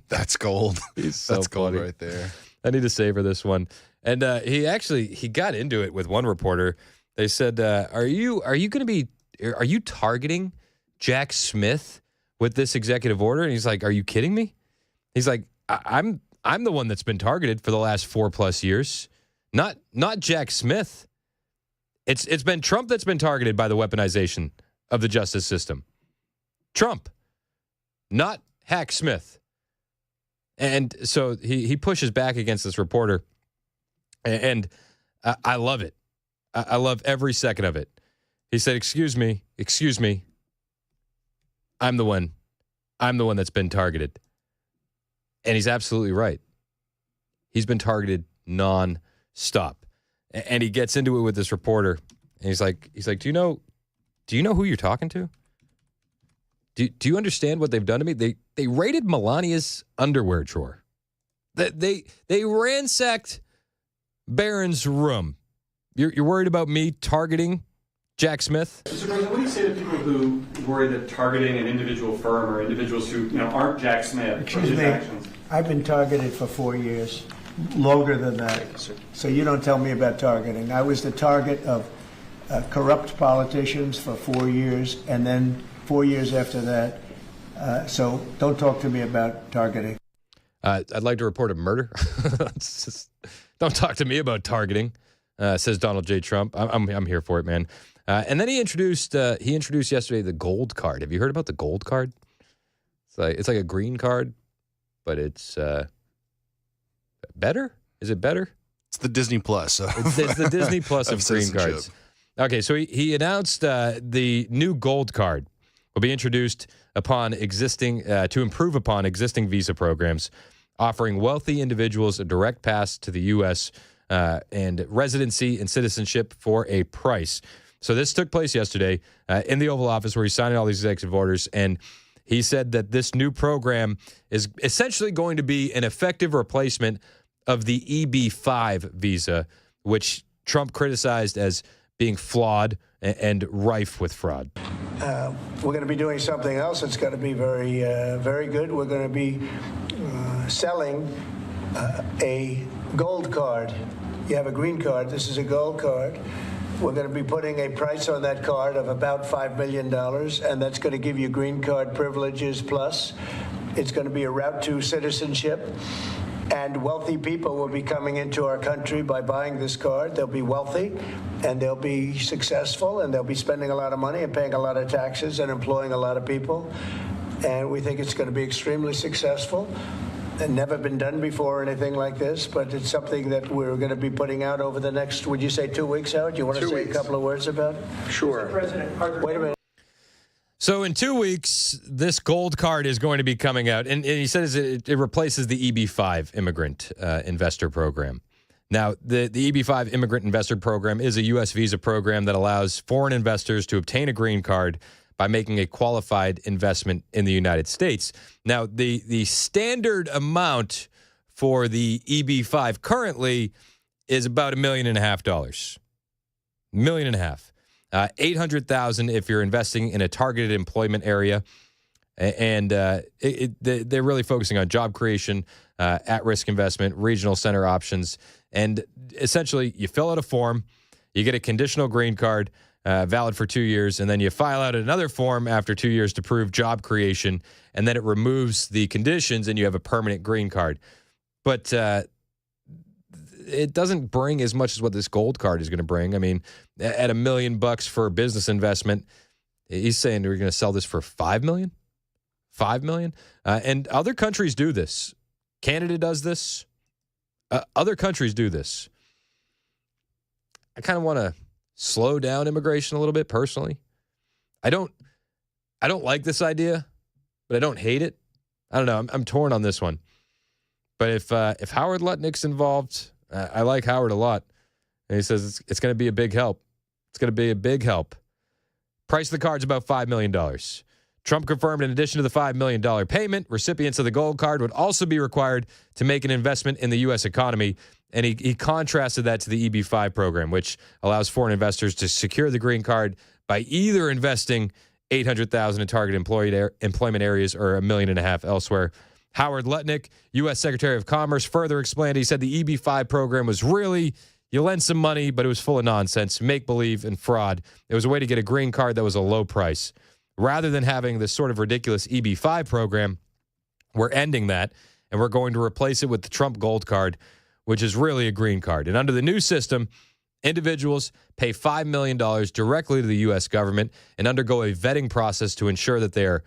That's gold. He's so That's gold funny. right there. I need to savor this one. And he got into it with one reporter. They said, "Are you targeting Jack Smith with this executive order?" And he's like, "Are you kidding me?" He's like, "I'm the one that's been targeted for the last 4+ years, not Jack Smith. It's been Trump that's been targeted by the weaponization of the justice system. Trump, not Hack Smith." And so he pushes back against this reporter, and I love it. I love every second of it. He said, excuse me, I'm the one that's been targeted. And he's absolutely right. He's been targeted non-stop. And he gets into it with this reporter, and he's like, do you know who you're talking to? Do you understand what they've done to me? They raided Melania's underwear drawer. They ransacked Barron's room. You're worried about me targeting Jack Smith? Mr. President, what do you say to people who worry that targeting an individual firm or individuals who aren't Jack Smith? Excuse me. Actions? I've been targeted for 4 years, longer than that. So you don't tell me about targeting. I was the target of corrupt politicians for 4 years, and then 4 years after that. So don't talk to me about targeting. I'd like to report a murder. Don't talk to me about targeting, says Donald J. Trump. I'm here for it, man. And then he introduced yesterday the gold card. Have you heard about the gold card? It's like a green card, but it's better. Is it better? It's the Disney Plus. It's the Disney Plus of green cards. Okay, so he announced the new gold card will be introduced upon to improve upon existing visa programs, offering wealthy individuals a direct pass to the U.S. And residency and citizenship for a price. So this took place yesterday in the Oval Office, where he's signing all these executive orders, and he said that this new program is essentially going to be an effective replacement of the EB-5 visa, which Trump criticized as being flawed and rife with fraud. We're going to be doing something else that's going to be very, very good. We're going to be selling a gold card. You have a green card. This is a gold card. We're going to be putting a price on that card of about $5 million, and that's going to give you green card privileges plus. It's going to be a route to citizenship. And wealthy people will be coming into our country by buying this card. They'll be wealthy, and they'll be successful, and they'll be spending a lot of money and paying a lot of taxes and employing a lot of people. And we think it's going to be extremely successful. And never been done before or anything like this, but it's something that we're going to be putting out over the next, would you say 2 weeks, Howard? Do you want to say a couple of words about it? Sure. Mr. President, wait a minute. So in 2 weeks, this gold card is going to be coming out, and he says it replaces the EB-5 immigrant investor program. Now, the EB-5 immigrant investor program is a U.S. visa program that allows foreign investors to obtain a green card by making a qualified investment in the United States. Now, the standard amount for the EB-5 currently is about $1.5 million. $1.5 million. $800,000 if you're investing in a targeted employment area. And they're really focusing on job creation, at-risk investment, regional center options. And essentially, you fill out a form, you get a conditional green card, valid for 2 years, and then you file out another form after 2 years to prove job creation, and then it removes the conditions, and you have a permanent green card. But it doesn't bring as much as what this gold card is going to bring. I mean, at $1 million for a business investment, he's saying we're going to sell this for $5 million? $5 million? And other countries do this. Canada does this. Other countries do this. I kind of want to slow down immigration a little bit personally. I don't like this idea, but I don't hate it. I don't know. I'm torn on this one. But if Howard Lutnick's involved, I like Howard a lot. And he says it's going to be a big help. It's going to be a big help. Price of the card's about $5 million. Trump confirmed in addition to the $5 million payment, recipients of the gold card would also be required to make an investment in the U.S. economy. And he contrasted that to the EB-5 program, which allows foreign investors to secure the green card by either investing $800,000 in target employment areas or $1.5 million elsewhere. Howard Lutnick, U.S. Secretary of Commerce, further explained, he said the EB-5 program was really, you lend some money, but it was full of nonsense, make-believe, and fraud. It was a way to get a green card that was a low price. Rather than having this sort of ridiculous EB-5 program, we're ending that, and we're going to replace it with the Trump Gold Card, which is really a green card. And under the new system, individuals pay $5 million directly to the U.S. government and undergo a vetting process to ensure that they are,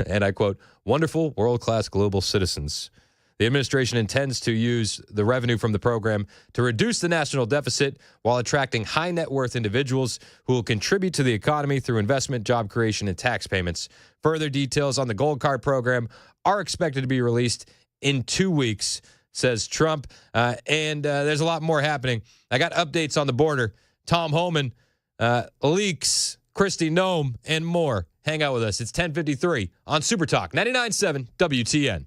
and I quote, wonderful, world-class global citizens. The administration intends to use the revenue from the program to reduce the national deficit while attracting high net worth individuals who will contribute to the economy through investment, job creation, and tax payments. Further details on the Gold Card program are expected to be released in 2 weeks, says Trump. And there's a lot more happening. I got updates on the border. Tom Homan, leaks, Kristi Noem, and more. Hang out with us. It's 10:53 on Super Talk 99.7 WTN.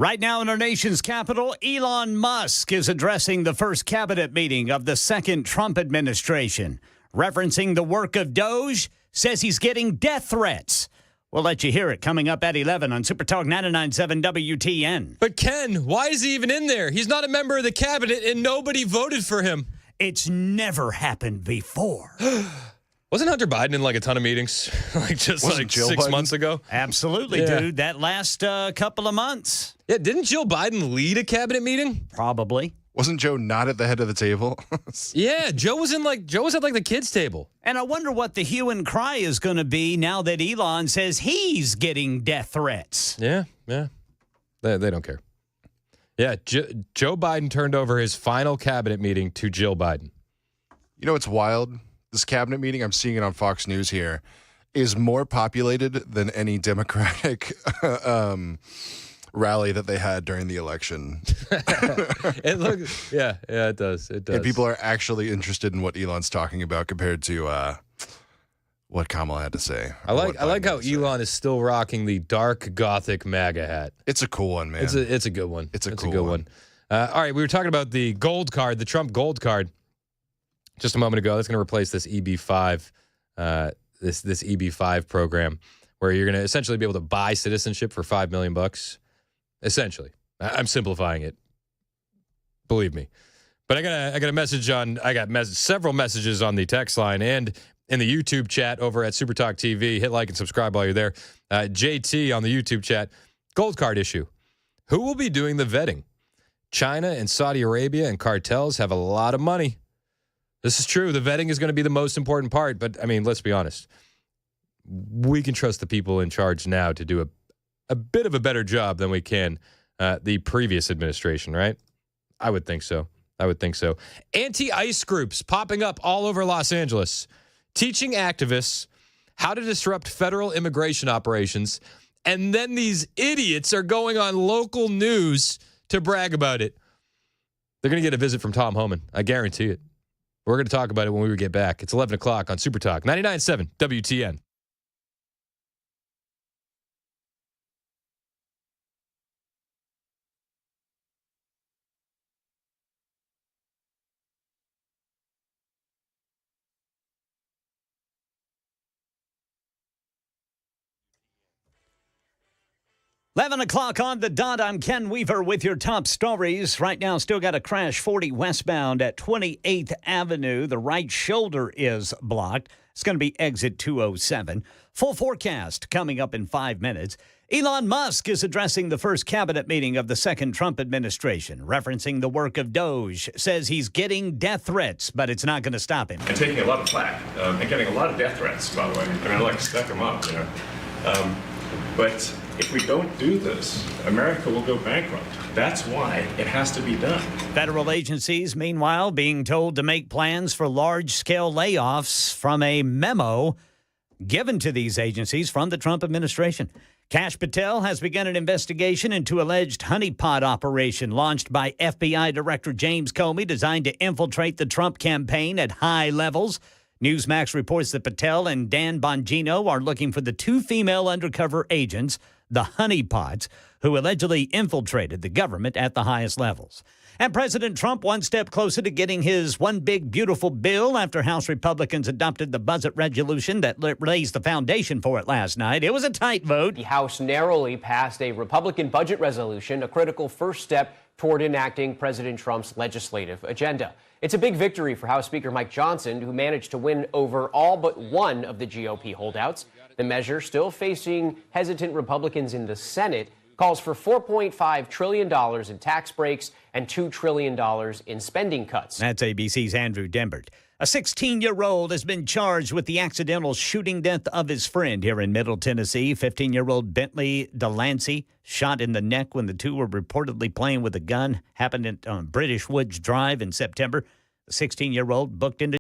Right now in our nation's capital, Elon Musk is addressing the first cabinet meeting of the second Trump administration. Referencing the work of DOGE, says he's getting death threats. We'll let you hear it coming up at 11 on Super Talk 99.7 WTN. But Ken, why is he even in there? He's not a member of the cabinet and nobody voted for him. It's never happened before. Wasn't Hunter Biden in like a ton of meetings like Jill 6 Biden? months ago? Absolutely, Yeah. dude. That last couple of months. Yeah, didn't Jill Biden lead a cabinet meeting? Probably. Wasn't Joe not at the head of the table? Yeah, Joe was at the kids' table. And I wonder what the hue and cry is going to be now that Elon says he's getting death threats. Yeah. They don't care. Yeah, Joe Biden turned over his final cabinet meeting to Jill Biden. You know what's wild? This cabinet meeting, I'm seeing it on Fox News here, is more populated than any Democratic rally that they had during the election. It does. And people are actually interested in what Elon's talking about compared to what Kamala had to say. I like how Elon is still rocking the dark Gothic MAGA hat. It's a cool one, man. It's a good one. It's a good one. All right, we were talking about the gold card, the Trump gold card, just a moment ago. That's going to replace this EB-5, this EB-5 program, where you're going to essentially be able to buy citizenship for $5 million. Essentially, I'm simplifying it. Believe me, but I got a message on. I got several messages on the text line and in the YouTube chat over at Super Talk TV. Hit like and subscribe while you're there. JT on the YouTube chat. Gold card issue. Who will be doing the vetting? China and Saudi Arabia and cartels have a lot of money. This is true. The vetting is going to be the most important part. But, I mean, let's be honest. We can trust the people in charge now to do a bit of a better job than we can the previous administration, right? I would think so. Anti-ICE groups popping up all over Los Angeles, teaching activists how to disrupt federal immigration operations. And then these idiots are going on local news to brag about it. They're going to get a visit from Tom Homan. I guarantee it. We're going to talk about it when we get back. It's 11 o'clock on Super Talk 99.7 WTN. Eleven o'clock on the dot. I'm Ken Weaver with your top stories. Right now, still got a crash 40 westbound at 28th Avenue. The right shoulder is blocked. It's going to be exit 207. Full forecast coming up in 5 minutes. Elon Musk is addressing the first cabinet meeting of the second Trump administration, referencing the work of DOGE. Says he's getting death threats, but it's not going to stop him. And taking a lot of flack and getting a lot of death threats, by the way. I mean, I like to stack them up, you know. But if we don't do this, America will go bankrupt. That's why it has to be done. Federal agencies, meanwhile, being told to make plans for large-scale layoffs from a memo given to these agencies from the Trump administration. Kash Patel has begun an investigation into alleged honeypot operation launched by FBI Director James Comey designed to infiltrate the Trump campaign at high levels. Newsmax reports that Patel and Dan Bongino are looking for the two female undercover agents, the Honeypots, who allegedly infiltrated the government at the highest levels. And President Trump one step closer to getting his one big beautiful bill after House Republicans adopted the budget resolution that raised the foundation for it last night. It was a tight vote. The House narrowly passed a Republican budget resolution, a critical first step toward enacting President Trump's legislative agenda. It's a big victory for House Speaker Mike Johnson, who managed to win over all but one of the GOP holdouts. The measure, still facing hesitant Republicans in the Senate, calls for $4.5 trillion in tax breaks and $2 trillion in spending cuts. That's ABC's Andrew Dembert. A 16-year-old has been charged with the accidental shooting death of his friend here in Middle Tennessee. 15-year-old Bentley Delancey shot in the neck when the two were reportedly playing with a gun. Happened on British Woods Drive in September. The 16-year-old booked into